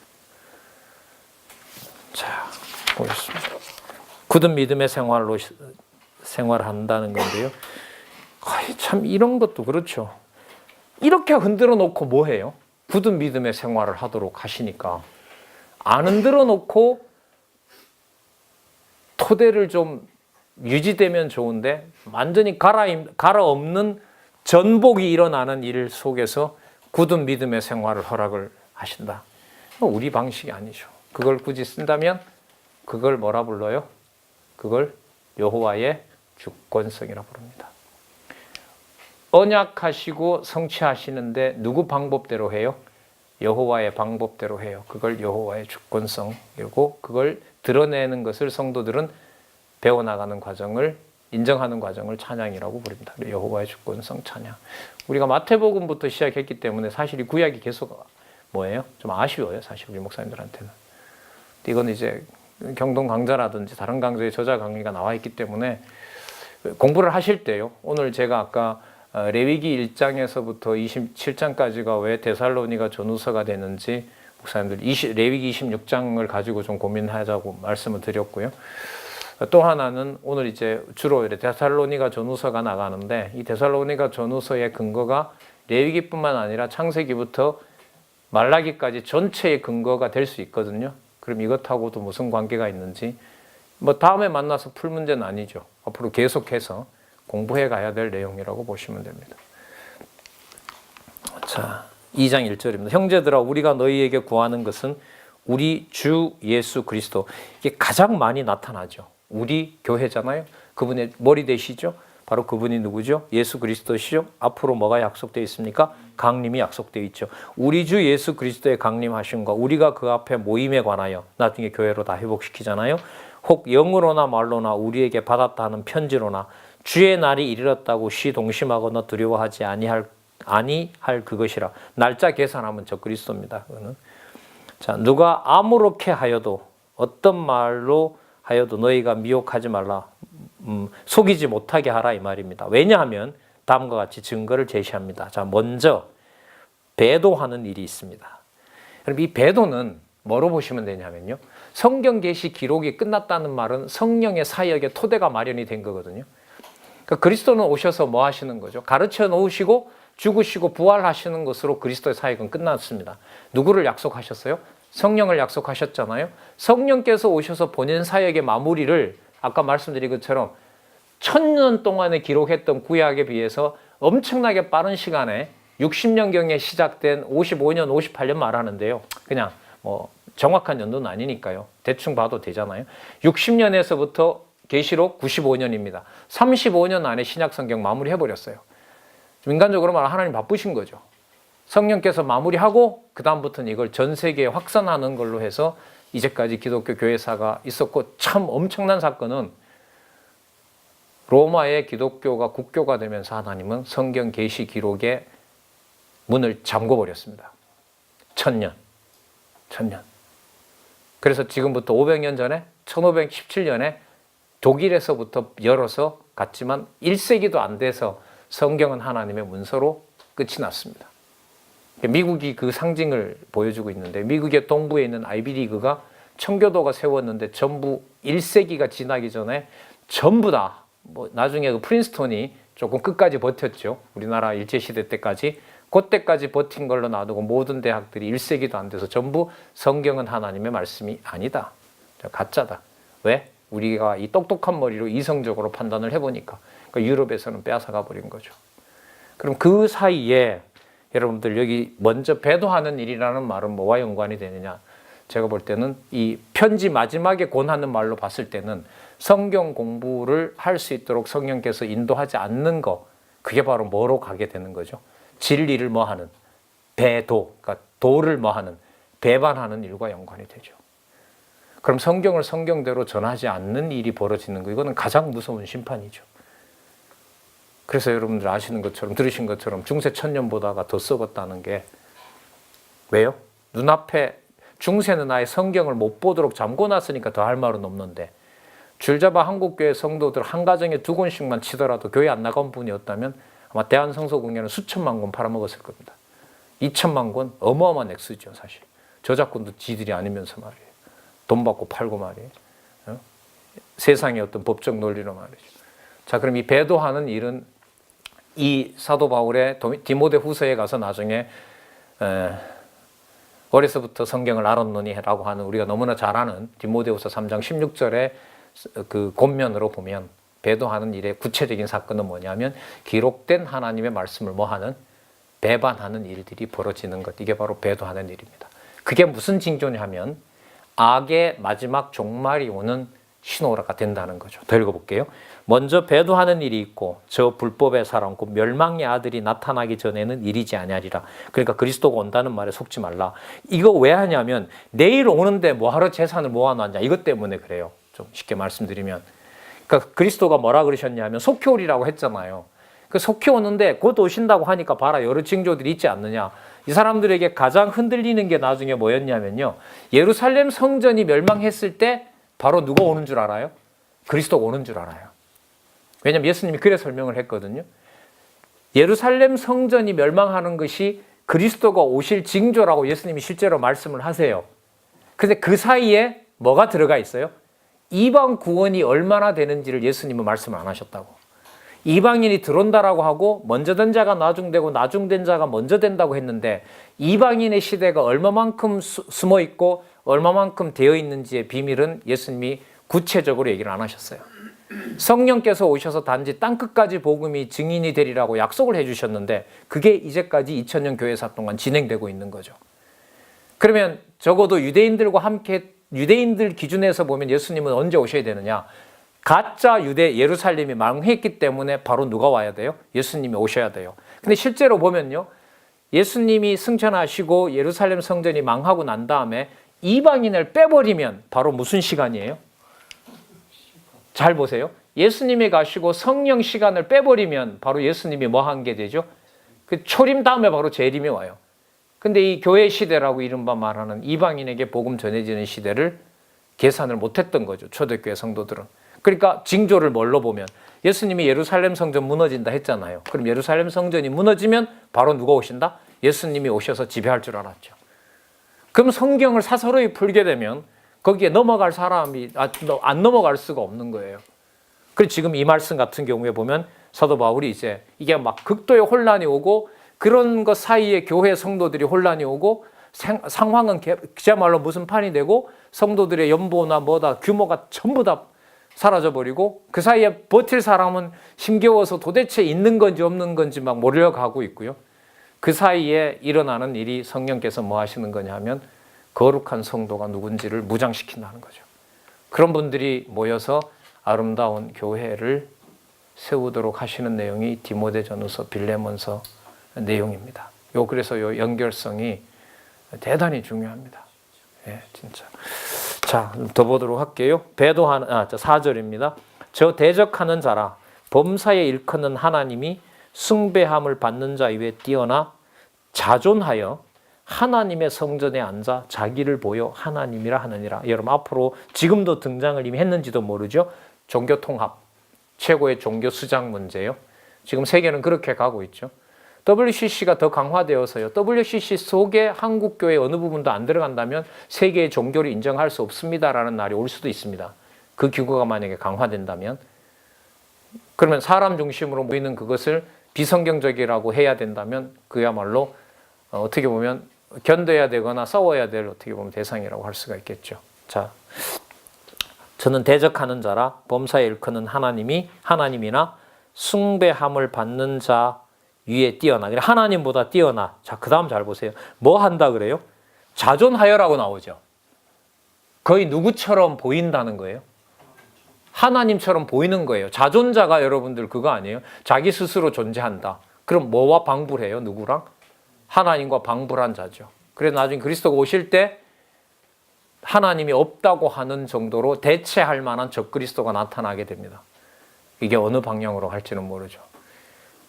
자, 보겠습니다. 굳은 믿음의 생활로 생활한다는 건데요. 참 이런 것도 그렇죠. 이렇게 흔들어 놓고 뭐 해요? 굳은 믿음의 생활을 하도록 하시니까 안 흔들어 놓고 토대를 좀 유지되면 좋은데 완전히 갈아엎는 전복이 일어나는 일 속에서 굳은 믿음의 생활을 허락을 하신다. 우리 방식이 아니죠. 그걸 굳이 쓴다면 그걸 뭐라 불러요? 그걸 여호와의 주권성이라 부릅니다. 언약하시고 성취하시는데 누구 방법대로 해요? 여호와의 방법대로 해요. 그걸 여호와의 주권성이고 그걸 드러내는 것을 성도들은 배워나가는 과정을, 인정하는 과정을 찬양이라고 부릅니다. 여호와의 주권성 찬양. 우리가 마태복음부터 시작했기 때문에 사실 이 구약이 계속 뭐예요? 좀 아쉬워요. 사실 우리 목사님들한테는. 이건 이제 경동 강좌라든지 다른 강좌의 저자 강의가 나와 있기 때문에 공부를 하실 때요. 오늘 제가 아까 레위기 1장에서부터 27장까지가 왜 데살로니가 전후서가 되는지 목사님들 레위기 26장을 가지고 좀 고민하자고 말씀을 드렸고요. 또 하나는 오늘 이제 주로 데살로니가 전후서가 나가는데 이 데살로니가 전후서의 근거가 레위기뿐만 아니라 창세기부터 말라기까지 전체의 근거가 될 수 있거든요. 그럼 이것하고도 무슨 관계가 있는지 뭐 다음에 만나서 풀 문제는 아니죠. 앞으로 계속해서 공부해 가야 될 내용이라고 보시면 됩니다. 자, 2장 1절입니다. 형제들아 우리가 너희에게 구하는 것은 우리 주 예수 그리스도. 이게 가장 많이 나타나죠. 우리 교회잖아요. 그분의 머리 되시죠. 바로 그분이 누구죠? 예수 그리스도시죠. 앞으로 뭐가 약속되어 있습니까? 강림이 약속되어 있죠. 우리 주 예수 그리스도의 강림하심과 우리가 그 앞에 모임에 관하여 나중에 교회로 다 회복시키잖아요. 혹 영으로나 말로나 우리에게 받았다 하는 편지로나 주의 날이 이르렀다고 시동심하거나 두려워하지 아니할 그것이라. 날짜 계산하면 저 그리스도입니다. 그거는. 자, 누가 아무렇게 하여도 어떤 말로 하여도 너희가 미혹하지 말라. 속이지 못하게 하라 이 말입니다. 왜냐하면 다음과 같이 증거를 제시합니다. 자, 먼저 배도하는 일이 있습니다. 그럼 이 배도는 뭐로 보시면 되냐면요. 성경 계시 기록이 끝났다는 말은 성령의 사역의 토대가 마련이 된 거거든요. 그러니까 그리스도는 오셔서 뭐 하시는 거죠? 가르쳐 놓으시고 죽으시고 부활하시는 것으로 그리스도의 사역은 끝났습니다. 누구를 약속하셨어요? 성령을 약속하셨잖아요. 성령께서 오셔서 본인 사역의 마무리를 아까 말씀드린 것처럼 1000년 동안에 기록했던 구약에 비해서 엄청나게 빠른 시간에 60년경에 시작된 55년, 58년 말하는데요. 그냥 뭐 정확한 연도는 아니니까요. 대충 봐도 되잖아요. 60년에서부터 계시록 95년입니다. 35년 안에 신약 성경 마무리해버렸어요. 좀 인간적으로 말하면 하나님 바쁘신 거죠. 성령께서 마무리하고 그 다음부터는 이걸 전 세계에 확산하는 걸로 해서 이제까지 기독교 교회사가 있었고, 참 엄청난 사건은 로마의 기독교가 국교가 되면서 하나님은 성경 계시 기록의 문을 잠궈버렸습니다. 1000년. 그래서 지금부터 500년 전에 1517년에 독일에서부터 열어서 갔지만 1세기도 안 돼서 성경은 하나님의 문서로 끝이 났습니다. 미국이 그 상징을 보여주고 있는데, 미국의 동부에 있는 아이비리그가 청교도가 세웠는데 전부 1세기가 지나기 전에 전부 다 뭐 나중에 그 프린스턴이 조금 끝까지 버텼죠. 우리나라 일제시대 때까지. 그때까지 버틴 걸로 놔두고 모든 대학들이 1세기도 안 돼서 전부 성경은 하나님의 말씀이 아니다. 가짜다. 왜? 우리가 이 똑똑한 머리로 이성적으로 판단을 해보니까. 그러니까 유럽에서는 빼앗아가 버린 거죠. 그럼 그 사이에 여러분들 여기 먼저 배도하는 일이라는 말은 뭐와 연관이 되느냐? 제가 볼 때는 이 편지 마지막에 권하는 말로 봤을 때는 성경 공부를 할 수 있도록 성령께서 인도하지 않는 거, 그게 바로 뭐로 가게 되는 거죠? 진리를 뭐하는? 배도, 그러니까 도를 뭐하는? 배반하는 일과 연관이 되죠. 그럼 성경을 성경대로 전하지 않는 일이 벌어지는 거, 이거는 가장 무서운 심판이죠. 그래서 여러분들 아시는 것처럼, 들으신 것처럼 중세 천년 보다가 더 썩었다는 게 왜요? 눈앞에 중세는 아예 성경을 못 보도록 잠궈놨으니까 더 할 말은 없는데, 줄잡아 한국교회 성도들 한 가정에 2권씩만 치더라도 교회 안 나간 분이었다면 아마 대한성서공예는 수천만 권 팔아먹었을 겁니다. 2천만 권 어마어마한 액수죠, 사실. 저작권도 지들이 아니면서 말이에요. 돈 받고 팔고 말이에요. 세상의 어떤 법적 논리로 말이죠. 자, 그럼 이 배도하는 일은 이 사도 바울의 디모데 후서에 가서 나중에 어려서부터 성경을 알았노니 라고 하는 우리가 너무나 잘 아는 디모데후서 3장 16절의 그 권면으로 보면 배도하는 일의 구체적인 사건은 뭐냐면 기록된 하나님의 말씀을 뭐하는? 배반하는 일들이 벌어지는 것. 이게 바로 배도하는 일입니다. 그게 무슨 징조냐면 악의 마지막 종말이 오는 신호가 된다는 거죠. 더 읽어볼게요. 먼저 배도하는 일이 있고 저 불법의 사람 곧 멸망의 아들이 나타나기 전에는 이르지 아니하리라. 그러니까 그리스도가 온다는 말에 속지 말라. 이거 왜 하냐면 내일 오는데 뭐하러 재산을 모아놨냐, 이것 때문에 그래요. 좀 쉽게 말씀드리면, 그러니까 그리스도가 뭐라 그러셨냐면 속히 오리라고 했잖아요. 그 속히 오는데 곧 오신다고 하니까 봐라, 여러 징조들이 있지 않느냐. 이 사람들에게 가장 흔들리는 게 나중에 뭐였냐면요, 예루살렘 성전이 멸망했을 때 바로 누가 오는 줄 알아요? 그리스도가 오는 줄 알아요. 왜냐하면 예수님이 그래 설명을 했거든요. 예루살렘 성전이 멸망하는 것이 그리스도가 오실 징조라고 예수님이 실제로 말씀을 하세요. 그런데 그 사이에 뭐가 들어가 있어요? 이방 구원이 얼마나 되는지를 예수님은 말씀을 안 하셨다고. 이방인이 들어온다라고 하고 먼저 된 자가 나중되고 나중된 자가 먼저 된다고 했는데 이방인의 시대가 얼마만큼 숨어 있고 얼마만큼 되어 있는지의 비밀은 예수님이 구체적으로 얘기를 안 하셨어요. 성령께서 오셔서 단지 땅끝까지 복음이 증인이 되리라고 약속을 해주셨는데 그게 이제까지 2000년 교회사 동안 진행되고 있는 거죠. 그러면 적어도 유대인들과 함께 유대인들 기준에서 보면 예수님은 언제 오셔야 되느냐? 가짜 유대 예루살렘이 망했기 때문에 바로 누가 와야 돼요? 예수님이 오셔야 돼요. 근데 실제로 보면요, 예수님이 승천하시고 예루살렘 성전이 망하고 난 다음에 이방인을 빼버리면 바로 무슨 시간이에요? 잘 보세요. 예수님이 가시고 성령 시간을 빼버리면 바로 예수님이 뭐 한 게 되죠? 그 초림 다음에 바로 재림이 와요. 근데 이 교회 시대라고 이른바 말하는 이방인에게 복음 전해지는 시대를 계산을 못했던 거죠, 초대교회 성도들은. 그러니까 징조를 뭘로 보면 예수님이 예루살렘 성전 무너진다 했잖아요. 그럼 예루살렘 성전이 무너지면 바로 누가 오신다? 예수님이 오셔서 지배할 줄 알았죠. 그럼 성경을 사서로이 풀게 되면 거기에 넘어갈 사람이 안 넘어갈 수가 없는 거예요. 그래서 지금 이 말씀 같은 경우에 보면 사도 바울이 이제 이게 막 극도의 혼란이 오고 그런 것 사이에 교회 성도들이 혼란이 오고 상황은 그야말로 무슨 판이 되고 성도들의 연보나 뭐다 규모가 전부 다 사라져버리고 그 사이에 버틸 사람은 힘겨워서 도대체 있는 건지 없는 건지 막 몰려가고 있고요. 그 사이에 일어나는 일이 성령께서 뭐 하시는 거냐 하면 거룩한 성도가 누군지를 무장시킨다는 거죠. 그런 분들이 모여서 아름다운 교회를 세우도록 하시는 내용이 디모데전서, 빌레몬서 내용입니다. 그래서 요 연결성이 대단히 중요합니다. 예, 진짜. 자, 더 보도록 할게요. 배도하는 4절입니다. 저 대적하는 자라 범사에 일컫는 하나님이 숭배함을 받는 자 위에 뛰어나 자존하여 하나님의 성전에 앉아 자기를 보여 하나님이라 하느니라. 여러분 앞으로 지금도 등장을 이미 했는지도 모르죠. 종교 통합, 최고의 종교 수장 문제요. 지금 세계는 그렇게 가고 있죠. WCC가 더 강화되어서요. WCC 속에 한국교회 어느 부분도 안 들어간다면 세계의 종교를 인정할 수 없습니다라는 날이 올 수도 있습니다. 그 기구가 만약에 강화된다면. 그러면 사람 중심으로 보이는 그것을 비성경적이라고 해야 된다면 그야말로 어떻게 보면 견뎌야 되거나 싸워야 될 어떻게 보면 대상이라고 할 수가 있겠죠. 자, 저는 대적하는 자라 범사에 일컫는 하나님이나 숭배함을 받는 자 위에 뛰어나. 하나님보다 뛰어나. 자, 그 다음 잘 보세요. 뭐 한다 그래요? 자존하여라고 나오죠. 거의 누구처럼 보인다는 거예요. 하나님처럼 보이는 거예요. 자존자가 여러분들 그거 아니에요? 자기 스스로 존재한다. 그럼 뭐와 방불해요? 누구랑? 하나님과 방불한 자죠. 그래서 나중에 그리스도가 오실 때 하나님이 없다고 하는 정도로 대체할 만한 적그리스도가 나타나게 됩니다. 이게 어느 방향으로 갈지는 모르죠.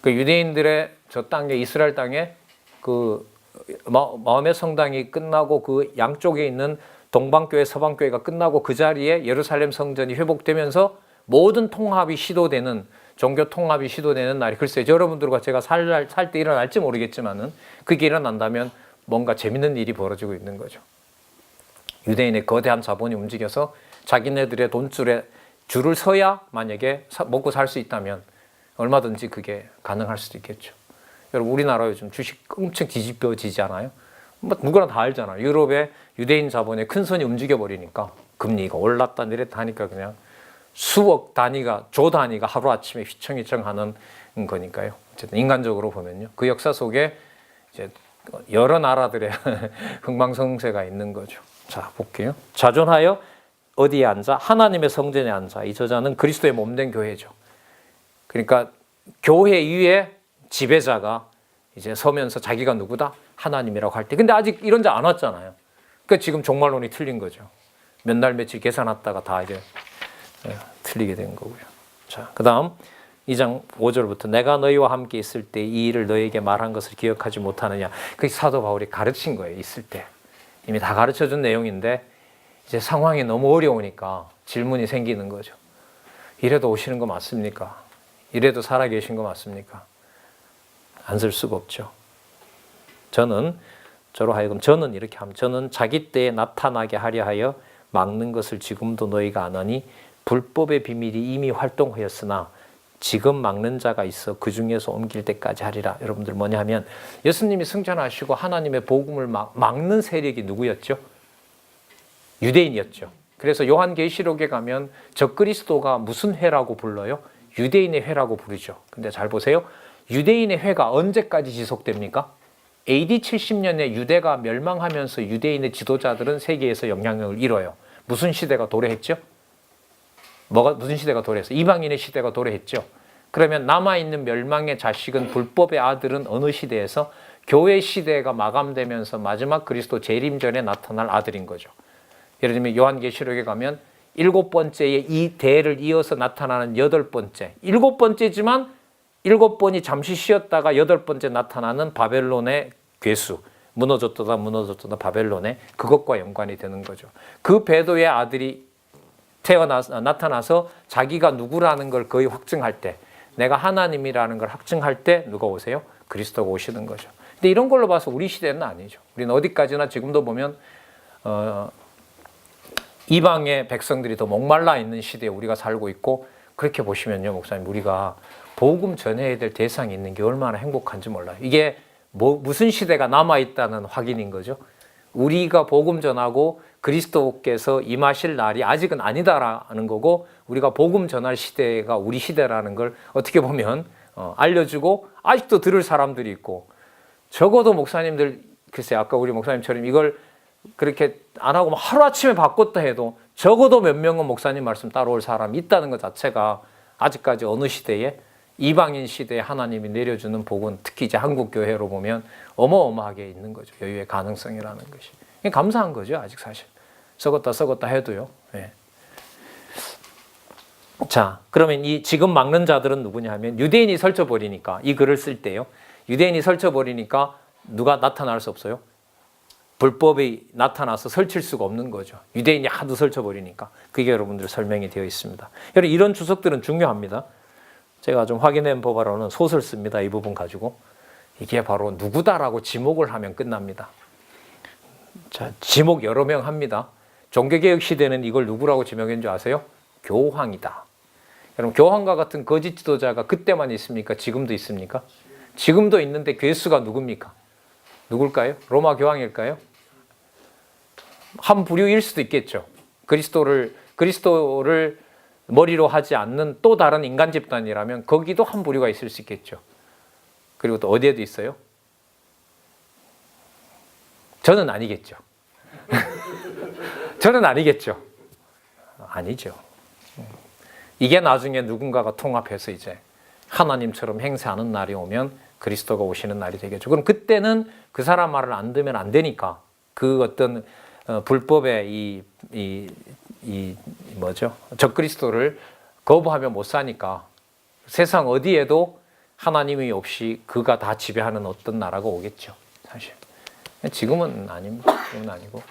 그 유대인들의 저 땅에, 이스라엘 땅에 그 마음의 성당이 끝나고 그 양쪽에 있는 동방교회, 서방교회가 끝나고 그 자리에 예루살렘 성전이 회복되면서 모든 통합이 시도되는, 종교 통합이 시도되는 날이 글쎄요, 여러분들과 제가 살 때 일어날지 모르겠지만은 그게 일어난다면 뭔가 재밌는 일이 벌어지고 있는 거죠. 유대인의 거대한 자본이 움직여서 자기네들의 돈줄에 줄을 서야 만약에 먹고 살 수 있다면 얼마든지 그게 가능할 수도 있겠죠. 여러분, 우리나라 요즘 주식 엄청 뒤집혀지지 않아요? 뭐 누구나 다 알잖아요. 유럽의 유대인 자본의 큰 손이 움직여 버리니까 금리가 올랐다 내렸다 하니까 그냥 수억 단위가, 조 단위가 하루아침에 휘청휘청 하는 거니까요. 어쨌든 인간적으로 보면요. 그 역사 속에 이제 여러 나라들의 흥망성쇠가 있는 거죠. 자, 볼게요. 자존하여 어디에 앉아? 하나님의 성전에 앉아. 이 저자는 그리스도의 몸된 교회죠. 그러니까 교회 위에 지배자가 이제 서면서 자기가 누구다? 하나님이라고 할 때. 근데 아직 이런 자 안 왔잖아요. 그러니까 지금 종말론이 틀린 거죠. 몇 날 며칠 계산했다가 다 이제 틀리게 된 거고요. 자, 그 다음 2장 5절부터 내가 너희와 함께 있을 때 이 일을 너희에게 말한 것을 기억하지 못하느냐. 그게 사도 바울이 가르친 거예요. 있을 때. 이미 다 가르쳐준 내용인데 이제 상황이 너무 어려우니까 질문이 생기는 거죠. 이래도 오시는 거 맞습니까? 이래도 살아계신 거 맞습니까? 안 쓸 수가 없죠. 저는 이렇게 합니다. 저는 자기 때에 나타나게 하려 하여 막는 것을 지금도 너희가 아나니 불법의 비밀이 이미 활동하였으나 지금 막는 자가 있어 그 중에서 옮길 때까지 하리라. 여러분들 뭐냐 하면 예수님이 승천하시고 하나님의 복음을 막는 세력이 누구였죠? 유대인이었죠. 그래서 요한계시록에 가면 적그리스도가 무슨 회라고 불러요? 유대인의 회라고 부르죠. 근데 잘 보세요. 유대인의 회가 언제까지 지속됩니까? AD 70년에 유대가 멸망하면서 유대인의 지도자들은 세계에서 영향력을 잃어요. 무슨 시대가 도래했죠? 무슨 시대가 도래했어요? 이방인의 시대가 도래했죠. 그러면 남아있는 멸망의 자식은, 불법의 아들은 어느 시대에서? 교회 시대가 마감되면서 마지막 그리스도 재림 전에 나타날 아들인 거죠. 예를 들면 요한계시록에 가면 7번째의 이 대를 이어서 나타나는 8번째, 7번째지만 7번이 잠시 쉬었다가 8번째 나타나는 바벨론의 괴수, 무너졌다 바벨론의, 그것과 연관이 되는 거죠. 그 배도의 아들이 나타나서 자기가 누구라는 걸 거의 확증할 때, 내가 하나님이라는 걸 확증할 때 누가 오세요? 그리스도가 오시는 거죠. 근데 이런 걸로 봐서 우리 시대는 아니죠. 우리는 어디까지나 지금도 보면 이방의 백성들이 더 목말라 있는 시대에 우리가 살고 있고, 그렇게 보시면요, 목사님, 우리가 복음 전해야 될 대상이 있는 게 얼마나 행복한지 몰라요. 이게 무슨 시대가 남아있다는 확인인 거죠. 우리가 복음 전하고 그리스도께서 임하실 날이 아직은 아니다라는 거고, 우리가 복음 전할 시대가 우리 시대라는 걸 어떻게 보면 알려주고 아직도 들을 사람들이 있고, 적어도 목사님들, 글쎄 아까 우리 목사님처럼 이걸 그렇게 안 하고 하루아침에 바꿨다 해도 적어도 몇 명은 목사님 말씀 따라올 사람이 있다는 것 자체가 아직까지 어느 시대에, 이방인 시대에 하나님이 내려주는 복은 특히 이제 한국 교회로 보면 어마어마하게 있는 거죠. 여유의 가능성이라는 것이. 감사한 거죠. 아직 사실. 썩었다 해도요. 네. 자, 그러면 이 지금 막는 자들은 누구냐 하면 유대인이 설쳐버리니까, 이 글을 쓸 때요, 유대인이 설쳐버리니까 누가 나타날 수 없어요? 불법이 나타나서 설칠 수가 없는 거죠. 유대인이 하도 설쳐버리니까. 그게 여러분들 설명이 되어 있습니다. 여러분, 이런 주석들은 중요합니다. 제가 좀 확인한 바로는 소설 씁니다. 이 부분 가지고. 이게 바로 누구다라고 지목을 하면 끝납니다. 자, 지목 여러 명 합니다. 종교개혁 시대는 이걸 누구라고 지목한 줄 아세요? 교황이다. 여러분 교황과 같은 거짓 지도자가 그때만 있습니까? 지금도 있습니까? 지금도 있는데 괴수가 누굽니까? 누굴까요? 로마 교황일까요? 한 부류일 수도 있겠죠. 그리스도를 머리로 하지 않는 또 다른 인간 집단이라면 거기도 한 부류가 있을 수 있겠죠. 그리고 또 어디에도 있어요? 저는 아니겠죠. 저는 아니겠죠. 아니죠. 이게 나중에 누군가가 통합해서 이제 하나님처럼 행세하는 날이 오면 그리스도가 오시는 날이 되겠죠. 그럼 그때는 그 사람 말을 안 듣면 안 되니까 그 어떤 불법의 적그리스도를 거부하면 못 사니까 세상 어디에도 하나님이 없이 그가 다 지배하는 어떤 나라가 오겠죠. 사실 지금은 아닙니다. 지금은 아니고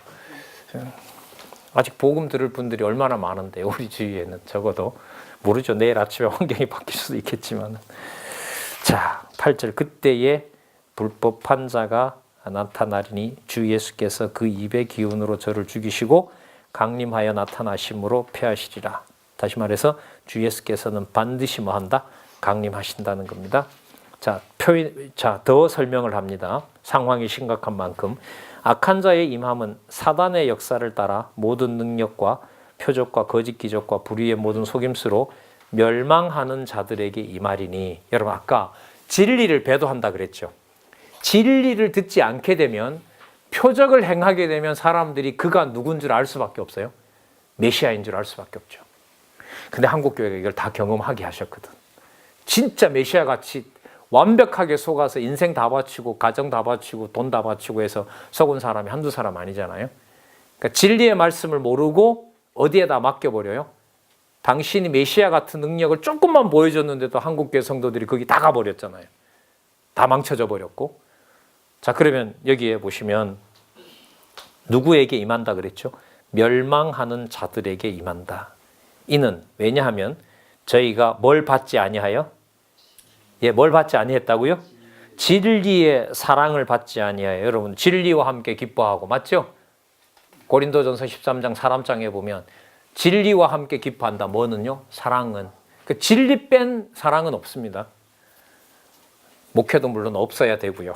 아직 복음 들을 분들이 얼마나 많은데 우리 주위에는 적어도 모르죠. 내일 아침에 환경이 바뀔 수도 있겠지만. 자, 8절 그때에 불법 판자가 나타나리니 주 예수께서 그 입의 기운으로 저를 죽이시고 강림하여 나타나심으로 패하시리라. 다시 말해서 주 예수께서는 반드시 뭐한다? 강림하신다는 겁니다. 자, 더 설명을 합니다. 상황이 심각한 만큼 악한 자의 임함은 사단의 역사를 따라 모든 능력과 표적과 거짓 기적과 불의의 모든 속임수로 멸망하는 자들에게 임하리니. 여러분 아까 진리를 배도한다 그랬죠. 진리를 듣지 않게 되면 표적을 행하게 되면 사람들이 그가 누군 줄 알 수밖에 없어요. 메시아인 줄 알 수밖에 없죠. 근데 한국교회가 이걸 다 경험하게 하셨거든. 진짜 메시아같이 완벽하게 속아서 인생 다 바치고 가정 다 바치고 돈 다 바치고 해서 속은 사람이 한두 사람 아니잖아요. 그러니까 진리의 말씀을 모르고 어디에다 맡겨버려요? 당신이 메시아 같은 능력을 조금만 보여줬는데도 한국교회 성도들이 거기 다 가버렸잖아요. 다 망쳐져 버렸고. 자, 그러면 여기에 보시면 누구에게 임한다 그랬죠? 멸망하는 자들에게 임한다. 이는 왜냐하면 저희가 뭘 받지 아니하여? 뭘 받지 아니했다고요? 진리의 사랑을 받지 아니하여. 여러분 진리와 함께 기뻐하고 맞죠? 고린도전서 13장 사람장에 보면 진리와 함께 기뻐한다. 뭐는요? 사랑은. 그 진리 뺀 사랑은 없습니다. 목회도 물론 없어야 되고요.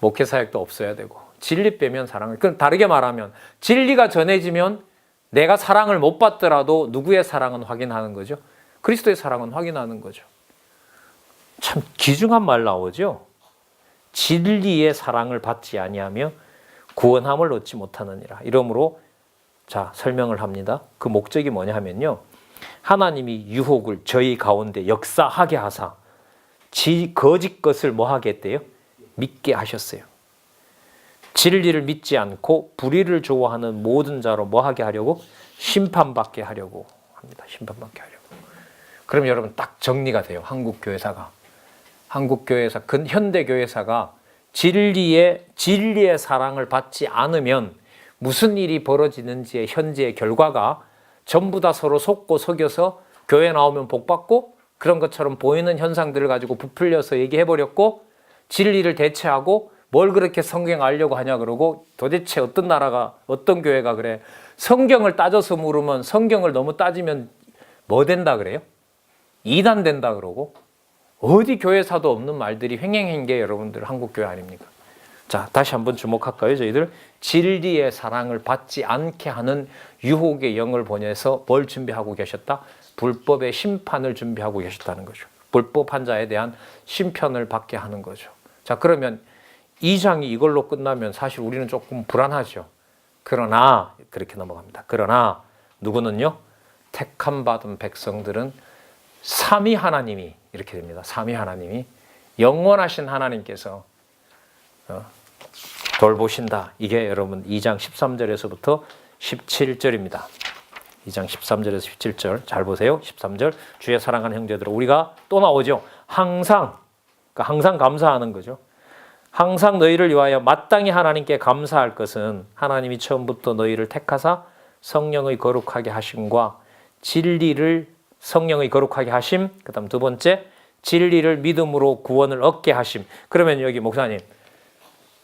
목회 사역도 없어야 되고. 진리 빼면 사랑을. 그럼 다르게 말하면 진리가 전해지면 내가 사랑을 못 받더라도 누구의 사랑은 확인하는 거죠? 그리스도의 사랑은 확인하는 거죠. 참 귀중한 말 나오죠? 진리의 사랑을 받지 아니하며 구원함을 얻지 못하느니라. 이러므로 자, 설명을 합니다. 그 목적이 뭐냐 하면요. 하나님이 유혹을 저희 가운데 역사하게 하사 거짓 것을 뭐 하겠대요? 믿게 하셨어요. 진리를 믿지 않고 불의를 좋아하는 모든 자로 뭐 하게 하려고? 심판받게 하려고 합니다. 심판받게 하려고. 그럼 여러분 딱 정리가 돼요. 한국교회사가. 한국교회사, 현대교회사가 진리의 사랑을 받지 않으면 무슨 일이 벌어지는지의 현재의 결과가 전부 다 서로 속고 속여서 교회 나오면 복 받고 그런 것처럼 보이는 현상들을 가지고 부풀려서 얘기해버렸고 진리를 대체하고 뭘 그렇게 성경 알려고 하냐 그러고 도대체 어떤 나라가 어떤 교회가 그래 성경을 따져서 물으면 성경을 너무 따지면 뭐 된다 그래요? 이단 된다 그러고 어디 교회사도 없는 말들이 횡행한 게 여러분들 한국교회 아닙니까? 자, 다시 한번 주목할까요? 저희들 진리의 사랑을 받지 않게 하는 유혹의 영을 보내서 뭘 준비하고 계셨다? 불법의 심판을 준비하고 계셨다는 거죠. 불법한 자에 대한 심판을 받게 하는 거죠. 자, 그러면 2장이 이걸로 끝나면 사실 우리는 조금 불안하죠. 그러나 그렇게 넘어갑니다. 그러나 누구는요? 택함 받은 백성들은 삼위 하나님이 이렇게 됩니다. 삼위 하나님이 영원하신 하나님께서 돌보신다. 이게 여러분 2장 13절에서부터 17절입니다. 2장 13절에서 17절 잘 보세요. 13절 주의 사랑하는 형제들아 우리가 또 나오죠. 항상 감사하는 거죠. 항상 너희를 위하여 마땅히 하나님께 감사할 것은 하나님이 처음부터 너희를 택하사 성령의 거룩하게 하심과 진리를 성령의 거룩하게 하심. 그 다음 두 번째 진리를 믿음으로 구원을 얻게 하심. 그러면 여기 목사님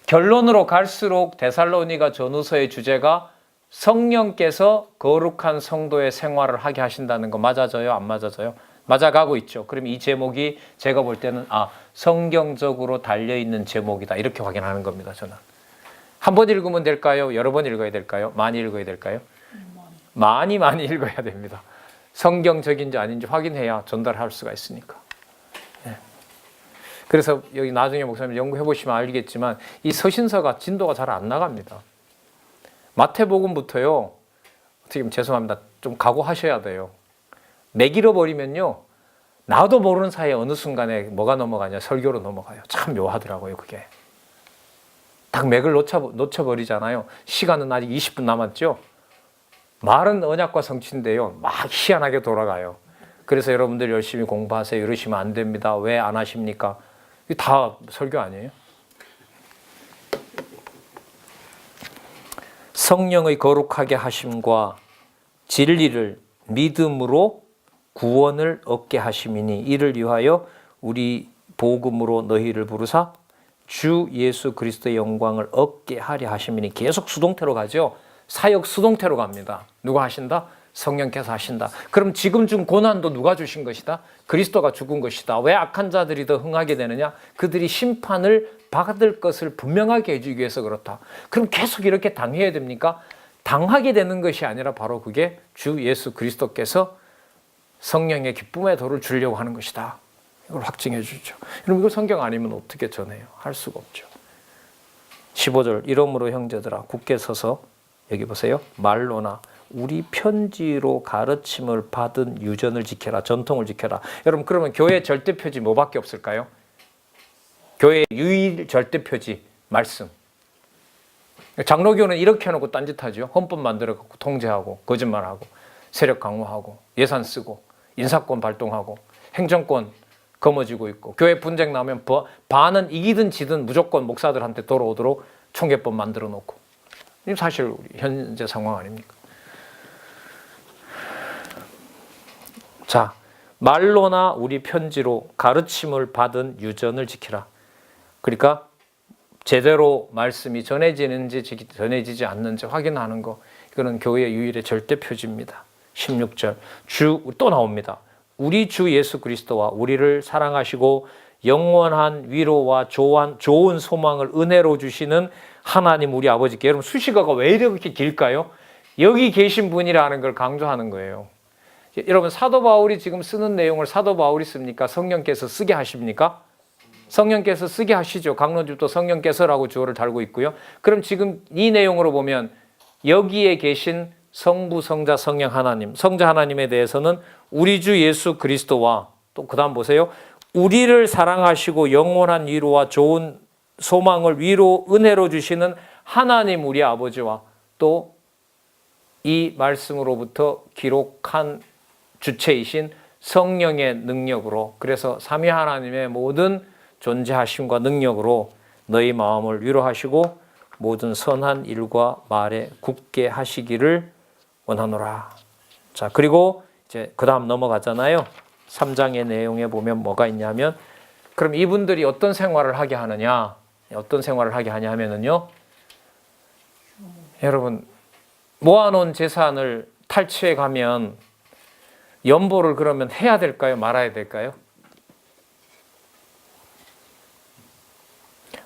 결론으로 갈수록 데살로니가 전후서의 주제가 성령께서 거룩한 성도의 생활을 하게 하신다는 거 맞아져요? 안 맞아져요? 맞아가고 있죠. 그럼 이 제목이 제가 볼 때는 성경적으로 달려있는 제목이다. 이렇게 확인하는 겁니다. 저는. 한 번 읽으면 될까요? 여러 번 읽어야 될까요? 많이 읽어야 될까요? 많이 읽어야 됩니다. 성경적인지 아닌지 확인해야 전달할 수가 있으니까. 네. 그래서 여기 나중에 목사님 연구해 보시면 알겠지만 이 서신서가 진도가 잘 안 나갑니다. 마태복음부터요. 어떻게 보면 죄송합니다. 좀 각오하셔야 돼요. 맥 잃어버리면요. 나도 모르는 사이에 어느 순간에 뭐가 넘어가냐. 설교로 넘어가요. 참 묘하더라고요. 그게. 딱 맥을 놓쳐버리잖아요. 시간은 아직 20분 남았죠. 말은 언약과 성취인데요. 막 희한하게 돌아가요. 그래서 여러분들 열심히 공부하세요. 이러시면 안 됩니다. 왜 안 하십니까? 이게 다 설교 아니에요? 성령의 거룩하게 하심과 진리를 믿음으로 구원을 얻게 하심이니 이를 위하여 우리 복음으로 너희를 부르사 주 예수 그리스도의 영광을 얻게 하려 하심이니 계속 수동태로 가죠. 사역 수동태로 갑니다. 누가 하신다? 성령께서 하신다. 그럼 지금 준 고난도 누가 주신 것이다? 그리스도가 죽은 것이다. 왜 악한 자들이 더 흥하게 되느냐? 그들이 심판을 받을 것을 분명하게 해주기 위해서 그렇다. 그럼 계속 이렇게 당해야 됩니까? 당하게 되는 것이 아니라 바로 그게 주 예수 그리스도께서 성령의 기쁨의 도를 주려고 하는 것이다. 이걸 확증해 주죠. 여러분 이거 성경 아니면 어떻게 전해요? 할 수가 없죠. 15절 이러므로 형제들아 굳게 서서 여기 보세요. 말로나 우리 편지로 가르침을 받은 유전을 지켜라. 전통을 지켜라. 여러분 그러면 교회 절대 표지 뭐밖에 없을까요? 교회의 유일 절대 표지 말씀. 장로교는 이렇게 해놓고 딴짓하죠. 헌법 만들어갖고 통제하고 거짓말하고 세력 강화하고 예산 쓰고 인사권 발동하고 행정권 거머쥐고 있고 교회 분쟁 나면 반은 이기든 지든 무조건 목사들한테 돌아오도록 총회법 만들어 놓고 이게 사실 현재 상황 아닙니까? 자, 말로나 우리 편지로 가르침을 받은 유전을 지키라. 그러니까 제대로 말씀이 전해지는지 전해지지 않는지 확인하는 거 이거는 교회의 유일의 절대 표지입니다. 16절 또 나옵니다. 우리 주 예수 그리스도와 우리를 사랑하시고 영원한 위로와 좋은 소망을 은혜로 주시는 하나님 우리 아버지께. 여러분 수식어가 왜 이렇게 길까요? 여기 계신 분이라는 걸 강조하는 거예요. 여러분 사도 바울이 지금 쓰는 내용을 사도 바울이 씁니까? 성령께서 쓰게 하십니까? 성령께서 쓰게 하시죠. 강론집도 성령께서라고 주어를 달고 있고요. 그럼 지금 이 내용으로 보면 여기에 계신 성부, 성자, 성령 하나님, 성자 하나님에 대해서는 우리 주 예수 그리스도와 또 그 다음 보세요. 우리를 사랑하시고 영원한 위로와 좋은 소망을 은혜로 주시는 하나님 우리 아버지와 또 이 말씀으로부터 기록한 주체이신 성령의 능력으로 그래서 삼위 하나님의 모든 존재하심과 능력으로 너희 마음을 위로하시고 모든 선한 일과 말에 굳게 하시기를 원하노라. 자, 그리고 이제 그 다음 넘어가잖아요. 3장의 내용에 보면 뭐가 있냐면 그럼 이분들이 어떤 생활을 하게 하느냐? 어떤 생활을 하게 하냐 하면은요. 여러분 모아놓은 재산을 탈취해 가면 연보를 그러면 해야 될까요? 말아야 될까요?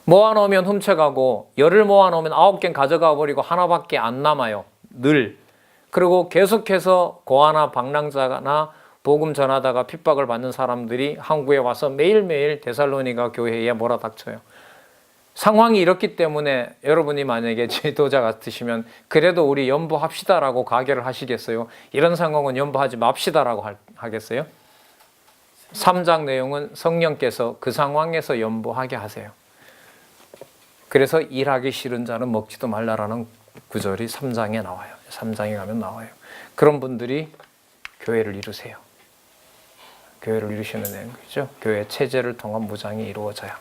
모아놓으면 훔쳐가고 열을 모아놓으면 9개는 가져가 버리고 하나밖에 안 남아요. 늘. 그리고 계속해서 고아나 방랑자나 복음 전하다가 핍박을 받는 사람들이 한국에 와서 매일매일 데살로니가 교회에 몰아닥쳐요. 상황이 이렇기 때문에 여러분이 만약에 지도자 같으시면 그래도 우리 연보합시다라고 가결을 하시겠어요? 이런 상황은 연보하지 맙시다라고 하겠어요? 3장 내용은 성령께서 그 상황에서 연보하게 하세요. 그래서 일하기 싫은 자는 먹지도 말라라는 구절이 3장에 나와요. 3장에 가면 나와요. 그런 분들이 교회를 이루세요. 교회를 이루시는 내용이죠. 교회 체제를 통한 무장이 이루어져야.